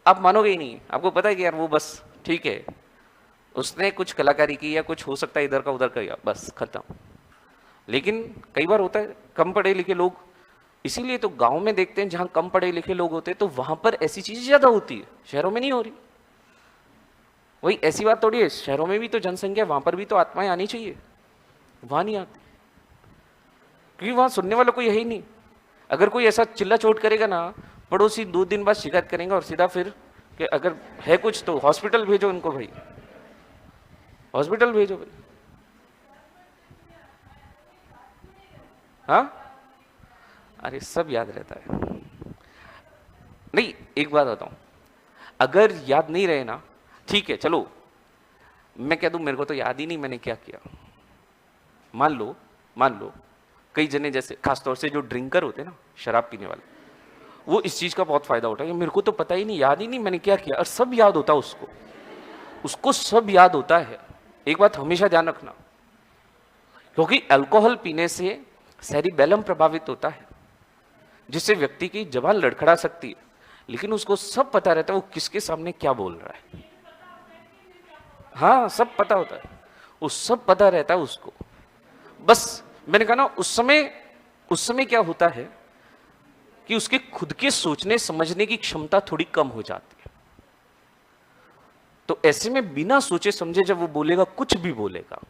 आप मानोगे ही नहीं। आपको पता है कि यार वो बस ठीक है, उसने कुछ कलाकारी की, या कुछ हो सकता है इधर का उधर का, बस खत्म। लेकिन कई बार होता है कम पढ़े लिखे लोग, इसीलिए तो गांव में देखते हैं जहां कम पढ़े लिखे लोग होते हैं, तो वहां पर ऐसी चीजें ज्यादा होती है, शहरों में नहीं हो रही। वही ऐसी बात थोड़ी है, शहरों में भी तो जनसंख्या, वहां पर भी तो आत्माएं आनी चाहिए, वहां नहीं आती, क्योंकि वहां सुनने वाला कोई है ही नहीं। अगर कोई ऐसा चिल्ला चोट करेगा ना, पड़ोसी 2 दिन बाद शिकायत करेंगे, और सीधा फिर कि अगर है कुछ तो हॉस्पिटल भेजो उनको भाई, हॉस्पिटल भेजो भाई। हाँ, अरे सब याद रहता है। नहीं, एक बात बताऊं, अगर याद नहीं रहे ना, ठीक है, चलो मैं कह दूं मेरे को तो याद ही नहीं मैंने क्या किया, मान लो कई जने, जैसे खासतौर से जो ड्रिंकर होते हैं ना, शराब पीने वाले, वो इस चीज का बहुत फायदा उठाए, मेरे को तो पता ही नहीं, याद ही नहीं मैंने क्या किया, और सब याद होता है उसको सब याद होता है। एक बात हमेशा ध्यान रखना, क्योंकि अल्कोहल पीने से सेरिबेलम प्रभावित होता है, जिससे व्यक्ति की जबान लड़खड़ा सकती है, लेकिन उसको सब पता रहता है वो किसके सामने क्या बोल रहा है। हाँ, सब पता होता है, वो सब पता रहता है उसको। बस मैंने कहा ना, उस समय क्या होता है कि उसके खुद के सोचने समझने की क्षमता थोड़ी कम हो जाती है। तो ऐसे में बिना सोचे समझे जब वो बोलेगा, कुछ भी बोलेगा।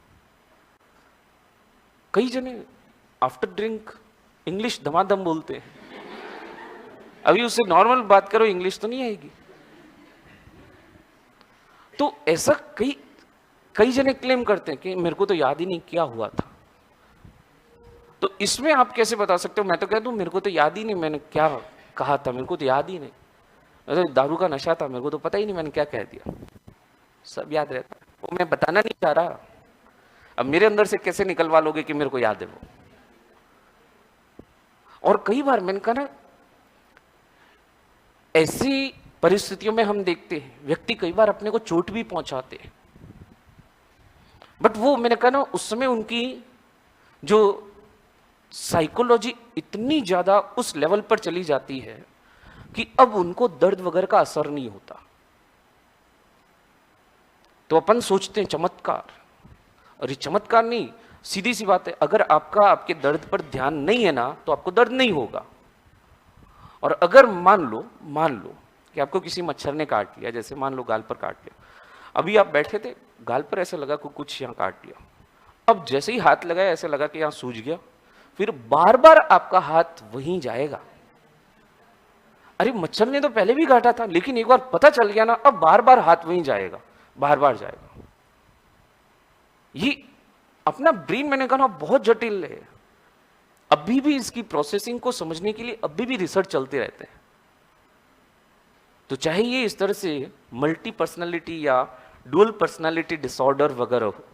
कई जने आफ्टर ड्रिंक इंग्लिश धमाधम बोलते हैं, अभी उससे नॉर्मल बात करो, इंग्लिश तो नहीं आएगी। तो ऐसा कई जने क्लेम करते हैं कि मेरे को तो याद ही नहीं क्या हुआ था। तो इसमें आप कैसे बता सकते हो? मैं तो कह दूं मेरे को तो याद ही नहीं मैंने क्या कहा था, मेरे को तो याद ही नहीं, मतलब दारू का नशा था, मेरे को तो पता ही नहीं मैंने क्या कह दिया। सब याद रहता है, वो मैं बताना नहीं चाह रहा। अब मेरे अंदर से कैसे निकलवा लोगे कि मेरे को याद है वो? और कई बार मैंने कहा ना, ऐसी परिस्थितियों में हम देखते हैं व्यक्ति कई बार अपने को चोट भी पहुंचाते हैं, बट वो मैंने कहा ना, उस समय उनकी जो साइकोलॉजी इतनी ज्यादा उस लेवल पर चली जाती है कि अब उनको दर्द वगैरह का असर नहीं होता। तो अपन सोचते हैं चमत्कार, और ये चमत्कार नहीं, सीधी सी बात है, अगर आपके दर्द पर ध्यान नहीं है ना, तो आपको दर्द नहीं होगा। और अगर मान लो कि आपको किसी मच्छर ने काट लिया, जैसे मान लो गाल पर काट लिया, अभी आप बैठे थे, गाल पर ऐसे लगा को कुछ यहाँ काट लिया, अब जैसे ही हाथ लगाया ऐसे लगा कि यहाँ सूज गया, फिर बार बार आपका हाथ वहीं जाएगा। अरे मच्छर ने तो पहले भी काटा था, लेकिन एक बार पता चल गया ना, अब बार बार हाथ वहीं जाएगा, बार बार जाएगा। ये अपना ब्रेन, मैंने कहा ना, बहुत जटिल है। अभी भी इसकी प्रोसेसिंग को समझने के लिए अभी भी रिसर्च चलते रहते हैं। तो चाहे ये इस तरह से मल्टी पर्सनालिटी या डुअल पर्सनालिटी डिसऑर्डर वगैरह हो,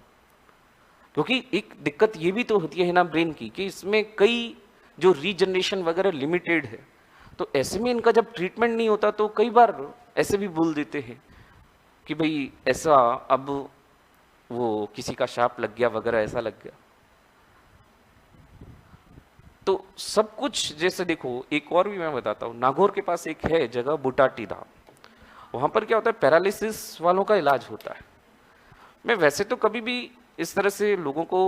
क्योंकि एक दिक्कत ये भी तो होती है ना ब्रेन की, कि इसमें कई जो रीजनरेशन वगैरह लिमिटेड है, तो ऐसे में इनका जब ट्रीटमेंट नहीं होता तो कई बार ऐसे भी बोल देते हैं कि भाई ऐसा, अब वो किसी का शाप लग गया वगैरह, ऐसा लग गया। तो सब कुछ, जैसे देखो एक और भी मैं बताता हूँ, नागौर के पास एक है जगह बुटाटी धाम, वहां पर क्या होता है, पैरालिसिस वालों का इलाज होता है। मैं वैसे तो कभी भी इस तरह से लोगों को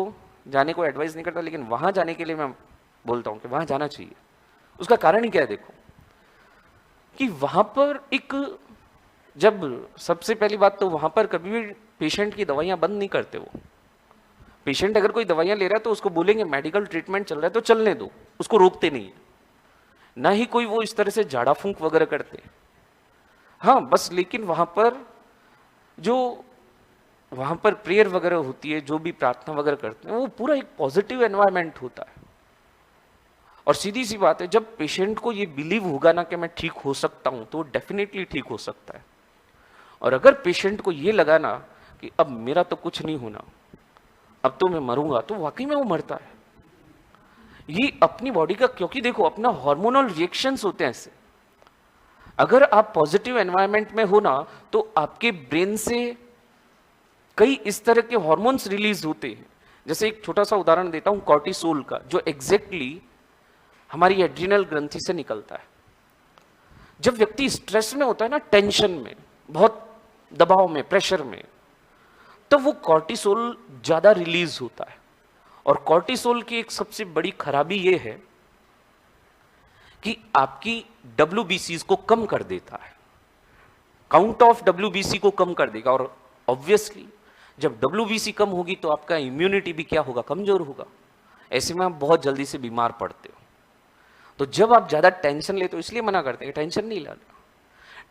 जाने को एडवाइस नहीं करता, लेकिन वहां जाने के लिए मैं बोलता हूं कि वहां जाना चाहिए। उसका कारण ही क्या है? देखो कि वहां पर एक, जब सबसे पहली बात तो वहां पर कभी भी पेशेंट की दवाइयां बंद नहीं करते। वो पेशेंट अगर कोई दवाइयां ले रहा है तो उसको बोलेंगे मेडिकल ट्रीटमेंट चल रहा है तो चलने दो, उसको रोकते नहीं है। ना ही कोई वो इस तरह से झाड़ा फूंक वगैरह करते। हाँ बस, लेकिन वहां पर प्रेयर वगैरह होती है, जो भी प्रार्थना वगैरह करते हैं, वो पूरा एक पॉजिटिव एनवायरनमेंट होता है। और सीधी सी बात है, जब पेशेंट को ये बिलीव होगा ना कि मैं ठीक हो सकता हूं, तो डेफिनेटली ठीक हो सकता है। और अगर पेशेंट को ये लगा ना कि अब मेरा तो कुछ नहीं होना, अब तो मैं मरूंगा, तो वाकई में वो मरता है। ये अपनी बॉडी का, क्योंकि देखो अपना हार्मोनल रिएक्शंस होते हैं ऐसे। अगर आप पॉजिटिव एनवायरनमेंट में हो ना, तो आपके ब्रेन से कई इस तरह के हार्मोन्स रिलीज होते हैं। जैसे एक छोटा सा उदाहरण देता हूं कॉर्टिसोल का, जो एग्जैक्टली हमारी एड्रिनल ग्रंथि से निकलता है। जब व्यक्ति स्ट्रेस में होता है ना, टेंशन में, बहुत दबाव में, प्रेशर में, तो वो कॉर्टिसोल ज्यादा रिलीज होता है। और कॉर्टिसोल की एक सबसे बड़ी खराबी ये है कि आपकी WBCs को कम कर देता है, काउंट ऑफ WBC को कम कर देगा। और ऑब्वियसली जब WBC कम होगी तो आपका इम्यूनिटी भी क्या होगा? कमजोर होगा। ऐसे में आप बहुत जल्दी से बीमार पड़ते हो। तो जब आप ज्यादा टेंशन लेते हो, इसलिए मना करते हैं टेंशन नहीं लेना।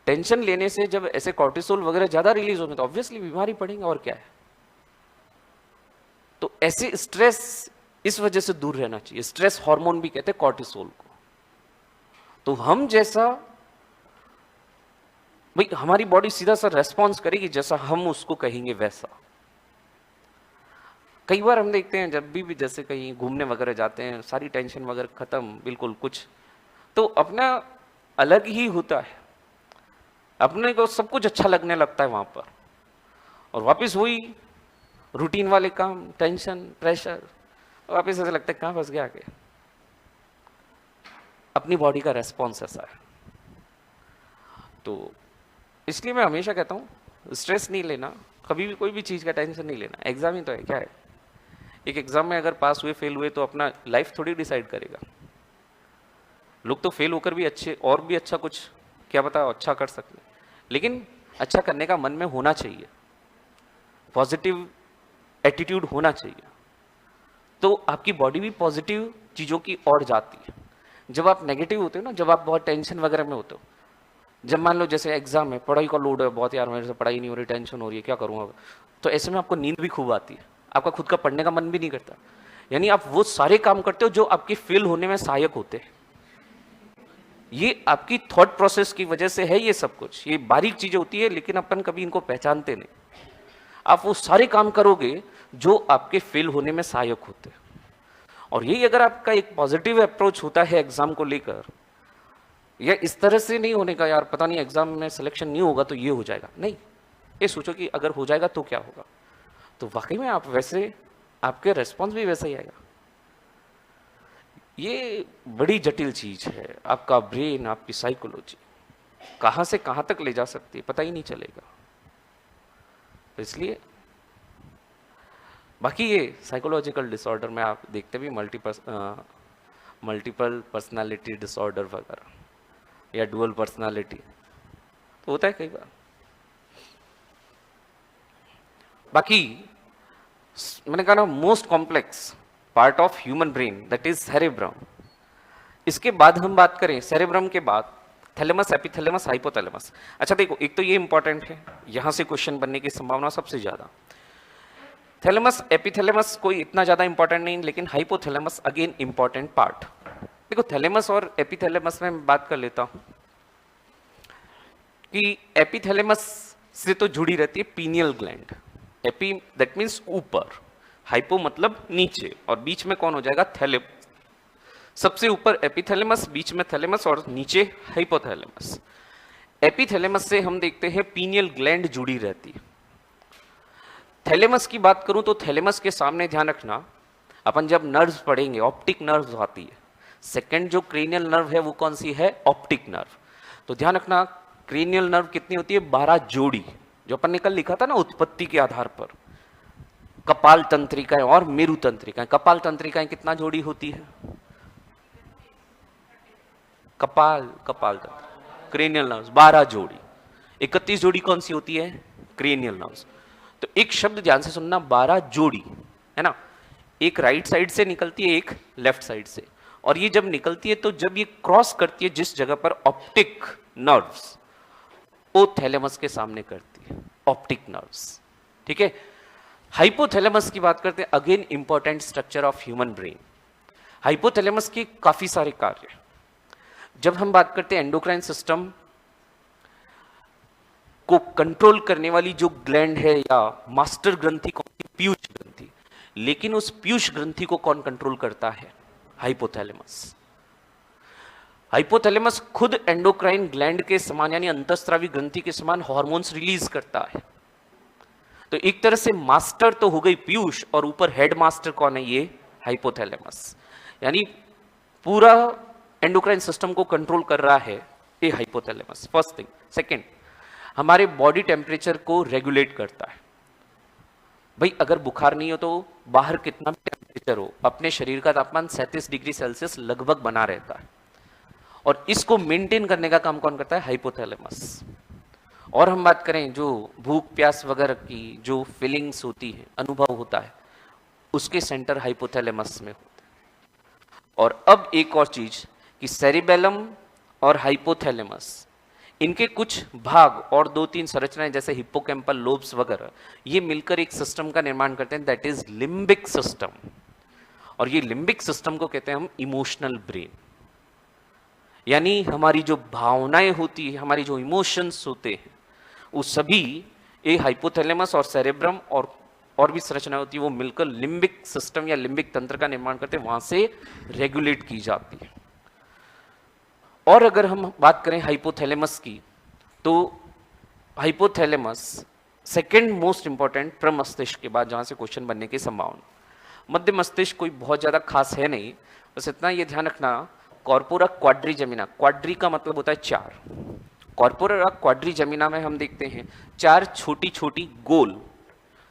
टेंशन लेने से जब ऐसे कॉर्टिसोल वगैरह ज्यादा रिलीज होंगे तो ऑब्वियसली बीमारी पड़ेंगे, और क्या है। तो ऐसे स्ट्रेस इस वजह से दूर रहना चाहिए। स्ट्रेस हार्मोन भी कहते हैं कॉर्टिसोल को। तो हम जैसा, भाई हमारी बॉडी सीधा सा रेस्पॉन्स करेगी जैसा हम उसको कहेंगे वैसा। कई बार हम देखते हैं जब भी जैसे कहीं घूमने वगैरह जाते हैं, सारी टेंशन वगैरह खत्म, बिल्कुल कुछ तो अपना अलग ही होता है, अपने को सब कुछ अच्छा लगने लगता है वहां पर। और वापस वही रूटीन वाले काम, टेंशन, प्रेशर, वापस ऐसा लगता है कहां फंस गया आके। अपनी बॉडी का रेस्पॉन्स ऐसा है। तो इसलिए मैं हमेशा कहता हूं स्ट्रेस नहीं लेना, कभी भी कोई भी चीज का टेंशन नहीं लेना। एग्जाम ही तो है, क्या है। एक एग्जाम में अगर पास हुए फेल हुए तो अपना लाइफ थोड़ी डिसाइड करेगा। लोग तो फेल होकर भी अच्छे, और भी अच्छा कुछ क्या पता अच्छा कर सकते, लेकिन अच्छा करने का मन में होना चाहिए, पॉजिटिव एटीट्यूड होना चाहिए। तो आपकी बॉडी भी पॉजिटिव चीजों की ओर जाती है। जब आप नेगेटिव होते हो ना, जब आप बहुत टेंशन वगैरह में होते हो, जब मान लो जैसे एग्जाम है, पढ़ाई का लोड है बहुत, यार मेरे से पढ़ाई नहीं हो रही, टेंशन हो रही है, क्या करूँगा, तो ऐसे में आपको नींद भी खूब आती है, आपका खुद का पढ़ने का मन भी नहीं करता। यानी आप वो सारे काम करते हो जो आपके फेल होने में सहायक होते हैं। ये आपकी थॉट प्रोसेस की वजह से है। ये सब कुछ, ये बारीक चीजें होती है, लेकिन अपन कभी इनको पहचानते नहीं। आप वो सारे काम करोगे जो आपके फेल होने में सहायक होते हैं। और यही अगर आपका एक पॉजिटिव अप्रोच होता है एग्जाम को लेकर, या इस तरह से नहीं होने का यार पता नहीं एग्जाम में सिलेक्शन नहीं होगा तो ये हो जाएगा, नहीं, ये सोचो कि अगर हो जाएगा तो क्या होगा। तो वाकई में आप वैसे, आपके रेस्पॉन्स भी वैसा ही आएगा। ये बड़ी जटिल चीज है। आपका ब्रेन, आपकी साइकोलॉजी कहां से कहां तक ले जा सकती है पता ही नहीं चलेगा। तो इसलिए बाकी ये साइकोलॉजिकल डिसऑर्डर में आप देखते भी मल्टीपल पर्सनालिटी डिसऑर्डर वगैरह, या डुअल पर्सनालिटी तो होता है कई बार। बाकी मैंने कहा ना, most complex part of human brain that is cerebrum. इसके बाद हम बात करें, सेरेब्रम के बाद थैलेमस, एपिथैलेमस, हाइपोथैलेमस। अच्छा देखो, एक तो ये इंपॉर्टेंट है, यहां से क्वेश्चन बनने की संभावना सबसे ज्यादा। थैलेमस, एपिथैलेमस कोई इतना ज्यादा इंपॉर्टेंट नहीं, लेकिन हाइपोथैलेमस अगेन इंपॉर्टेंट पार्ट। देखो थैलेमस और एपिथैलेमस में बात कर लेता हूं कि एपिथैलेमस से तो जुड़ी रहती है pineal gland. AP that means ऊपर, हाइपो मतलब नीचे, और बीच में कौन हो जाएगा? थैलेमस। सबसे ऊपर एपिथैलेमस, बीच में थैलेमस और नीचे हाइपोथैलेमस। एपिथैलेमस से हम देखते हैं पीनियल ग्लैंड जुड़ी रहती है। थैलेमस की बात करूं तो थैलेमस के सामने ध्यान रखना, अपन जब नर्व्स पढ़ेंगे, ऑप्टिक नर्व्स आती है। सेकंड जो क्रेनियल नर्व है वो कौन सी है? Optic nerve. तो ध्यान रखना, क्रेनियल नर्व कितनी होती है? 12 जोड़ी, जो अपन ने कल लिखा था ना उत्पत्ति के आधार पर। कपाल तंत्रिकाएं और मेरु तंत्रिकाएं। कपाल तंत्रिकाएं कितना जोड़ी होती है? कपाल तंत्र, क्रेनियल नर्व्स 12 जोड़ी। 31 जोड़ी कौन सी होती है? Cranial nerves. तो एक शब्द ध्यान से सुनना, 12 जोड़ी है ना, एक राइट साइड से निकलती है, एक लेफ्ट साइड से। और ये जब निकलती है तो जब ये क्रॉस करती है जिस जगह पर ऑप्टिक नर्व्स, वो थैलेमस के सामने करती है, ऑप्टिक नर्व्स। ठीक है। हाइपोथैलेमस की बात करते हैं, again important structure of human brain. Hypothalamus के काफी सारे कार्य। जब हम बात करते हैं एंडोक्राइन सिस्टम को कंट्रोल करने वाली जो ग्लैंड है या मास्टर ग्रंथि कौन सी? पीयूष ग्रंथि। लेकिन उस पीयूष ग्रंथि को कौन कंट्रोल करता है? हाइपोथैलेमस। हाइपोथैलेमस खुद एंडोक्राइन ग्लैंड के समान यानी अंतःस्रावी ग्रंथि के समान हार्मोन्स रिलीज करता है। तो एक तरह से मास्टर तो हो गई पीयूष, और ऊपर हेड मास्टर कौन है? ये हाइपोथैलेमस। यानी पूरा एंडोक्राइन सिस्टम को कंट्रोल कर रहा है ये हाइपोथैलेमस। First thing. सेकंड, हमारे बॉडी टेम्परेचर को रेगुलेट करता है। भाई अगर बुखार नहीं हो तो बाहर कितना भी टेम्परेचर हो, अपने शरीर का तापमान 37 डिग्री सेल्सियस लगभग बना रहता है, और इसको मेंटेन करने का काम कौन करता है? हाइपोथैलेमस। और हम बात करें जो भूख प्यास वगैरह की जो फीलिंग्स होती है, अनुभव होता है, उसके सेंटर हाइपोथैलेमस में होते हैं। और अब एक और चीज कि सेरिबेलम और हाइपोथैलेमस, इनके कुछ भाग और 2-3 संरचनाएं जैसे हिप्पोकैम्पल लोब्स वगैरह, ये मिलकर एक सिस्टम का निर्माण करते हैं, दैट इज लिम्बिक सिस्टम। और ये लिम्बिक सिस्टम को कहते हैं हम इमोशनल ब्रेन। यानी हमारी जो भावनाएं होती है, हमारी जो इमोशंस होते हैं, वो सभी ये हाइपोथैलेमस और सेरेब्रम और भी संरचना होती है, वो मिलकर लिम्बिक सिस्टम या लिम्बिक तंत्र का निर्माण करते हैं, वहां से रेगुलेट की जाती है। और अगर हम बात करें हाइपोथैलेमस की, तो हाइपोथैलेमस सेकंड मोस्ट इंपॉर्टेंट प्रमस्तिष्क के बाद जहां से क्वेश्चन बनने की संभावना। मध्य मस्तिष्क कोई बहुत ज्यादा खास है नहीं, बस इतना ये ध्यान रखना, कॉर्पोरा क्वाड्रिजेमिना, क्वाड्री का मतलब होता है 4, कॉर्पोरा क्वाड्रिजेमिना में हम देखते हैं 4 छोटी छोटी गोल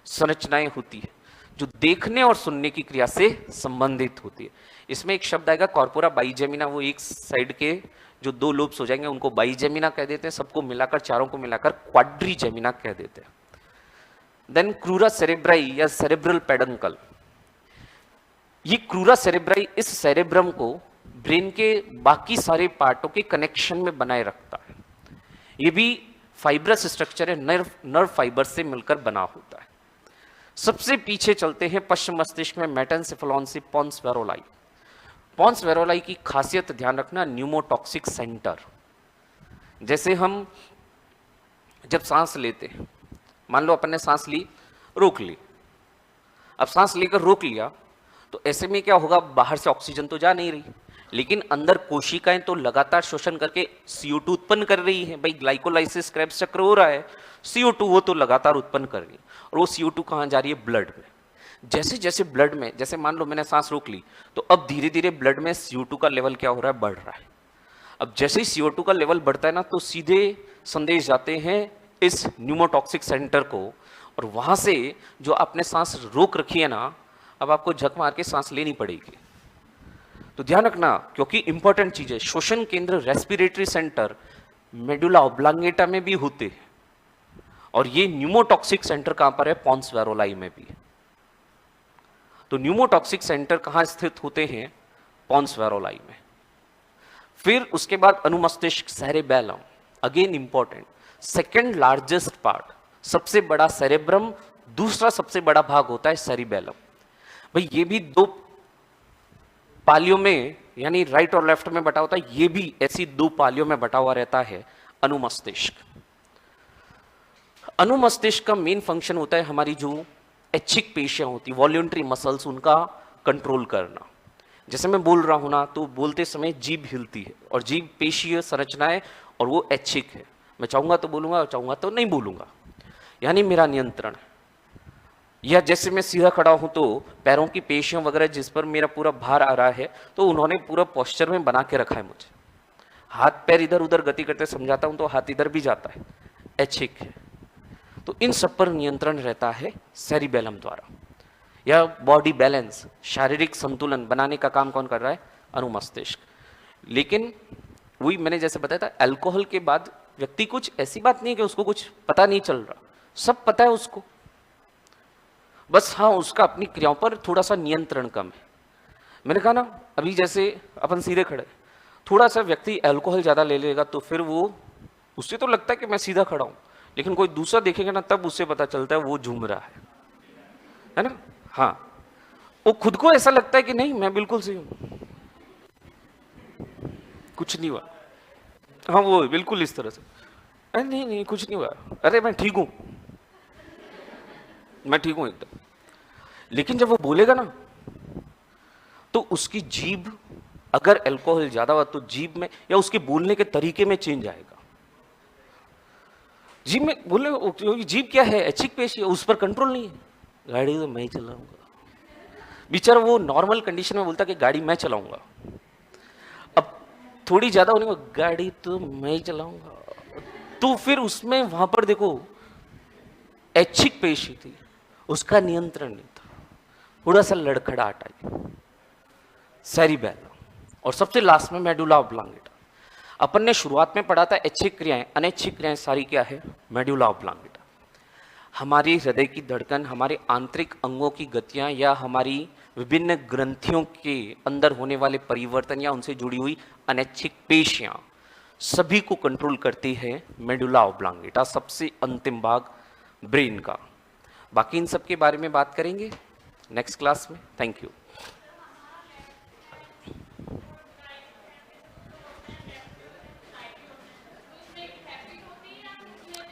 संरचनाएं होती है जो देखने और सुनने की क्रिया से संबंधित होती है। इसमें एक शब्द आएगा कॉर्पोरा बाइजेमिना, वो एक साइड के जो 2 लोब्स हो जाएंगे उनको बाइजेमिना कह देते हैं, सबको मिलाकर, चारों को मिलाकर क्वाड्रिजेमिना कह देते हैं। देन क्रूरा सेरेब्राई या सेरेब्रल पेडंकल, ये क्रूरा सेरेब्राई इस सेरेब्रम को ब्रेन के बाकी सारे पार्टों के कनेक्शन में बनाए रखता है। ये भी फाइब्रस स्ट्रक्चर है, नर्व फाइबर से मिलकर बना होता है। सबसे पीछे चलते हैं पश्चिम मस्तिष्क में मेटेनसेफेलॉन से पॉन्स वेरोलाई। पॉन्स वेरोलाई की खासियत ध्यान रखना, न्यूमोटॉक्सिक सेंटर। जैसे हम जब सांस लेते हैं, मान लो अपन ने सांस ली, रोक ली, अब सांस लेकर रोक लिया, तो ऐसे में क्या होगा? बाहर से ऑक्सीजन तो जा नहीं रही, लेकिन अंदर कोशिकाएं तो लगातार शोषण करके CO2 उत्पन्न कर रही है। भाई ग्लाइकोलाइसिस क्रेब्स चक्र हो रहा है, CO2 वो तो लगातार उत्पन्न कर रही है, और वो CO2 कहाँ जा रही है? ब्लड में। जैसे जैसे ब्लड में, जैसे मान लो मैंने सांस रोक ली, तो अब धीरे धीरे ब्लड में CO2 का लेवल क्या हो रहा है? बढ़ रहा है। अब जैसे ही CO2 का लेवल बढ़ता है ना, तो सीधे संदेश जाते हैं इस न्यूमोटॉक्सिक सेंटर को, और वहां से जो आपने सांस रोक रखी है ना, अब आपको झक मार के सांस लेनी पड़ेगी। तो ध्यान रखना, क्योंकि इंपॉर्टेंट चीज है, श्वसन केंद्र रेस्पिरेटरी सेंटर मेडुला ऑब्लांगेटा में भी होते हैं, और ये न्यूमोटॉक्सिक सेंटर कहां पर है? पॉन्स वेरोलाई में भी। तो न्यूमोटॉक्सिक सेंटर कहां स्थित होते हैं? पॉन्स वेरोलाई में। फिर उसके बाद अनुमस्तिष्क cerebellum, again important, second largest part, सबसे बड़ा सेरेब्रम, दूसरा सबसे बड़ा भाग होता है सेरिबेलम। भाई ये भी 2 पालियों में यानी राइट और लेफ्ट में बटा होता है, ये भी ऐसी 2 पालियों में बटा हुआ रहता है अनुमस्तिष्क। अनुमस्तिष्क का मेन फंक्शन होता है हमारी जो ऐच्छिक पेशियां होती, वॉल्यूंटरी मसल्स, उनका कंट्रोल करना। जैसे मैं बोल रहा हूं ना, तो बोलते समय जीभ हिलती है, और जीभ पेशीय संरचना है और वो ऐच्छिक है। मैं चाहूंगा तो बोलूंगा, चाहूंगा तो नहीं बोलूंगा, यानी मेरा नियंत्रण है। या जैसे मैं सीधा खड़ा हूं तो पैरों की पेशियों वगैरह जिस पर मेरा पूरा भार आ रहा है, तो उन्होंने पूरा पोस्चर में बना के रखा है मुझे। हाथ पैर इधर उधर गति करते समझाता हूं तो हाथ इधर भी जाता है, ऐच्छिक है। तो इन सब पर नियंत्रण रहता है सेरिबेलम द्वारा। या बॉडी बैलेंस, शारीरिक संतुलन बनाने का काम कौन कर रहा है? अनुमस्तिष्क। लेकिन वही मैंने जैसे बताया था, अल्कोहल के बाद व्यक्ति कुछ ऐसी बात नहीं है कि उसको कुछ पता नहीं चल रहा, सब पता है उसको, बस हाँ उसका अपनी क्रियाओं पर थोड़ा सा नियंत्रण कम है। मैंने कहा ना अभी जैसे अपन सीधे खड़े, थोड़ा सा व्यक्ति अल्कोहल ज़्यादा ले लेगा तो फिर वो, उससे तो लगता है कि मैं सीधा खड़ा हूँ, लेकिन कोई दूसरा देखेगा ना तब उससे पता चलता है वो झूम रहा है ना? हाँ, वो खुद को ऐसा लगता है कि नहीं मैं बिल्कुल सही हूँ, कुछ नहीं हुआ। हाँ वो बिल्कुल इस तरह से, अरे नहीं नहीं कुछ नहीं हुआ, अरे मैं ठीक हूँ, मैं ठीक हूँ एकदम। लेकिन जब वो बोलेगा ना तो उसकी जीभ, अगर अल्कोहल ज्यादा हुआ तो जीभ में या उसके बोलने के तरीके में चेंज आएगा। जीभ में बोले, जीभ क्या है? ऐच्छिक पेशी है, उस पर कंट्रोल नहीं है। गाड़ी तो मैं ही चलाऊंगा, बेचारा वो नॉर्मल कंडीशन में बोलता कि गाड़ी मैं चलाऊंगा, अब थोड़ी ज्यादा होने में गाड़ी तो मैं ही चलाऊंगा, तो फिर उसमें वहां पर देखो ऐच्छिक पेशी थी, उसका नियंत्रण नहीं था, थोड़ा सा लड़खड़ाहट आई, सेरिबेलम, और सबसे लास्ट में मेडुला ऑब्लांगेटा। अपन ने शुरुआत में पढ़ा था ऐच्छिक क्रियाएं, अनैच्छिक क्रियाएं सारी क्या है? Medulla oblongata. हमारी हृदय की धड़कन, हमारे आंतरिक अंगों की गतियां या हमारी विभिन्न ग्रंथियों के अंदर होने वाले परिवर्तन या उनसे जुड़ी हुई अनैच्छिक पेशियां, सभी को कंट्रोल करती है मेडुला ऑब्लांगेटा, सबसे अंतिम भाग ब्रेन का। बाकी इन सब के बारे में बात करेंगे नेक्स्ट क्लास में। Thank you.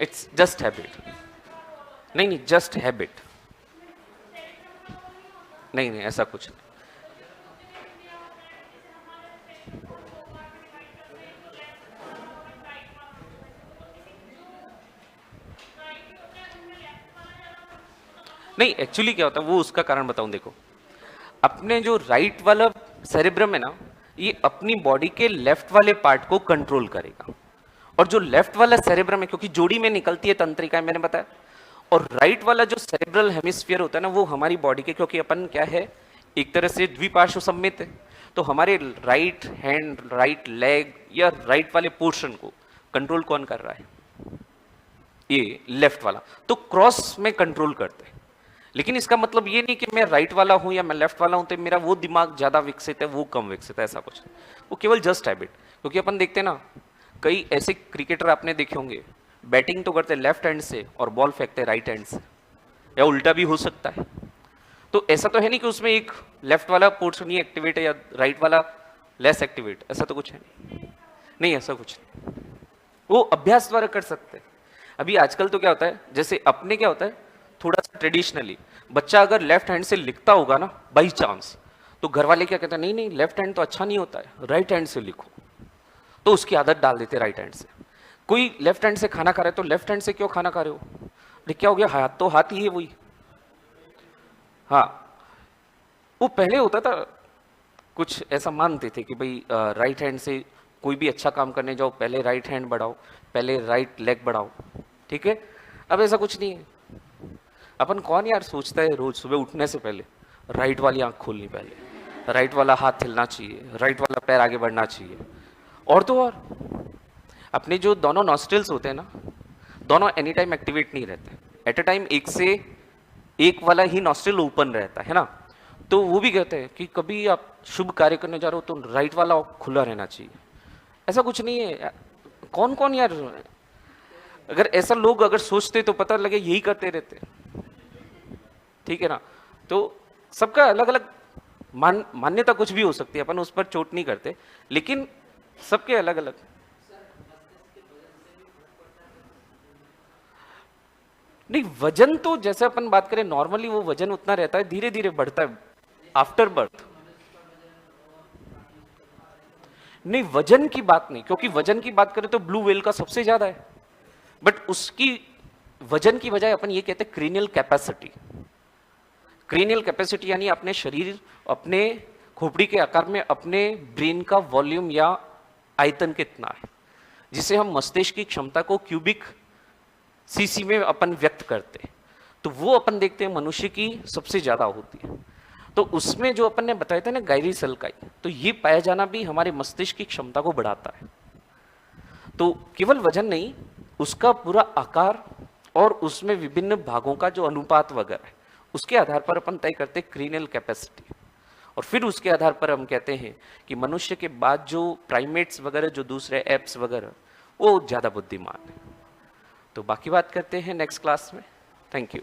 It's just habit. नहीं नहीं, जस्ट हैबिट। नहीं नहीं, ऐसा कुछ नहीं। नहीं, एक्चुअली क्या होता है वो उसका कारण बताऊं। देखो, अपने जो राइट वाला सेरेब्रम है ना, ये अपनी बॉडी के लेफ्ट वाले पार्ट को कंट्रोल करेगा, और जो लेफ्ट वाला सेरेब्रम है, क्योंकि जोड़ी में निकलती है तंत्रिकाएं, मैंने बताया, और राइट वाला जो सेरेब्रल हेमिस्फीयर होता है ना, वो हमारी बॉडी के, क्योंकि अपन क्या है, एक तरह से द्विपार्श्व सममित है, तो हमारे राइट हैंड, राइट लेग या राइट वाले पोर्शन को कंट्रोल कौन कर रहा है? ये लेफ्ट वाला। तो क्रॉस में कंट्रोल करते हैं, लेकिन इसका मतलब ये नहीं कि मैं राइट वाला हूं या मैं लेफ्ट वाला हूं तो मेरा वो दिमाग ज्यादा विकसित है वो कम विकसित है, ऐसा कुछ नहीं। वो केवल जस्ट हैबिट। क्योंकि अपन देखते हैं ना, कई ऐसे क्रिकेटर आपने देखे होंगे, बैटिंग तो करते लेफ्ट हैंड से और बॉल फेंकते राइट हैंड से, या उल्टा भी हो सकता है। तो ऐसा तो है नहीं कि उसमें एक लेफ्ट वाला पोर्शन ही एक्टिवेट है या राइट वाला लेस एक्टिवेट, ऐसा तो कुछ है नहीं, ऐसा कुछ नहीं। वो अभ्यास द्वारा कर सकते हैं। अभी आजकल तो क्या होता है, जैसे अपने क्या होता है, थोड़ा सा ट्रेडिशनली बच्चा अगर लेफ्ट हैंड से लिखता होगा ना बाई चांस, तो घर वाले क्या कहते हैं, नहीं नहीं लेफ्ट हैंड तो अच्छा नहीं होता है, राइट हैंड से लिखो, तो उसकी आदत डाल देते राइट हैंड से। कोई लेफ्ट हैंड से खाना खा रहा है तो लेफ्ट हैंड से क्यों खाना खा रहे हो? अरे क्या हो गया, हाथ तो हाथ ही है वही। हाँ, वो पहले होता था, कुछ ऐसा मानते थे कि भाई राइट हैंड से कोई भी अच्छा काम करने जाओ पहले राइट हैंड बढ़ाओ, पहले राइट लेग बढ़ाओ, ठीक है। अब ऐसा कुछ नहीं है। अपन कौन यार सोचता है रोज सुबह उठने से पहले राइट वाली आंख खोलनी, पहले राइट वाला हाथ हिलना चाहिए, राइट वाला पैर आगे बढ़ना चाहिए। और तो और अपने जो दोनों नॉस्ट्रिल्स होते हैं ना, दोनों एनी टाइम एक्टिवेट नहीं रहते, एट अ टाइम एक से एक वाला ही नॉस्ट्रिल ओपन रहता है ना। तो वो भी कहते हैं कि कभी आप शुभ कार्य करने जा रहे हो तो राइट वाला खुला रहना चाहिए। ऐसा कुछ नहीं है। कौन कौन यार, अगर ऐसा लोग अगर सोचते तो पता लगे यही करते रहते, ठीक है ना। तो सबका अलग अलग मान्यता कुछ भी हो सकती है, अपन उस पर चोट नहीं करते, लेकिन सबके अलग अलग। नहीं, वजन तो जैसे अपन बात करें नॉर्मली वो वजन उतना रहता है, धीरे धीरे बढ़ता है आफ्टर बर्थ। नहीं, वजन की बात नहीं, क्योंकि वजन की बात करें तो ब्लू व्हेल का सबसे ज्यादा है, बट उसकी वजन की बजाय अपन ये कहते हैं क्रेनियल कैपेसिटी। क्रेनियल कैपेसिटी यानी अपने शरीर, अपने खोपड़ी के आकार में अपने ब्रेन का वॉल्यूम या आयतन कितना है, जिसे हम मस्तिष्क की क्षमता को क्यूबिक सीसी में अपन व्यक्त करते हैं। तो वो अपन देखते हैं मनुष्य की सबसे ज्यादा होती है। तो उसमें जो अपन ने बताया था ना गायरी सल्काई, तो ये पाया जाना भी हमारे मस्तिष्क की क्षमता को बढ़ाता है। तो केवल वजन नहीं, उसका पूरा आकार और उसमें विभिन्न भागों का जो अनुपात वगैरह है, उसके आधार पर अपन तय करते हैं क्रीनियल कैपेसिटी। और फिर उसके आधार पर हम कहते हैं कि मनुष्य के बाद जो प्राइमेट्स वगैरह, जो दूसरे एप्स वगैरह, वो ज्यादा बुद्धिमान है। तो बाकी बात करते हैं नेक्स्ट क्लास में। Thank you.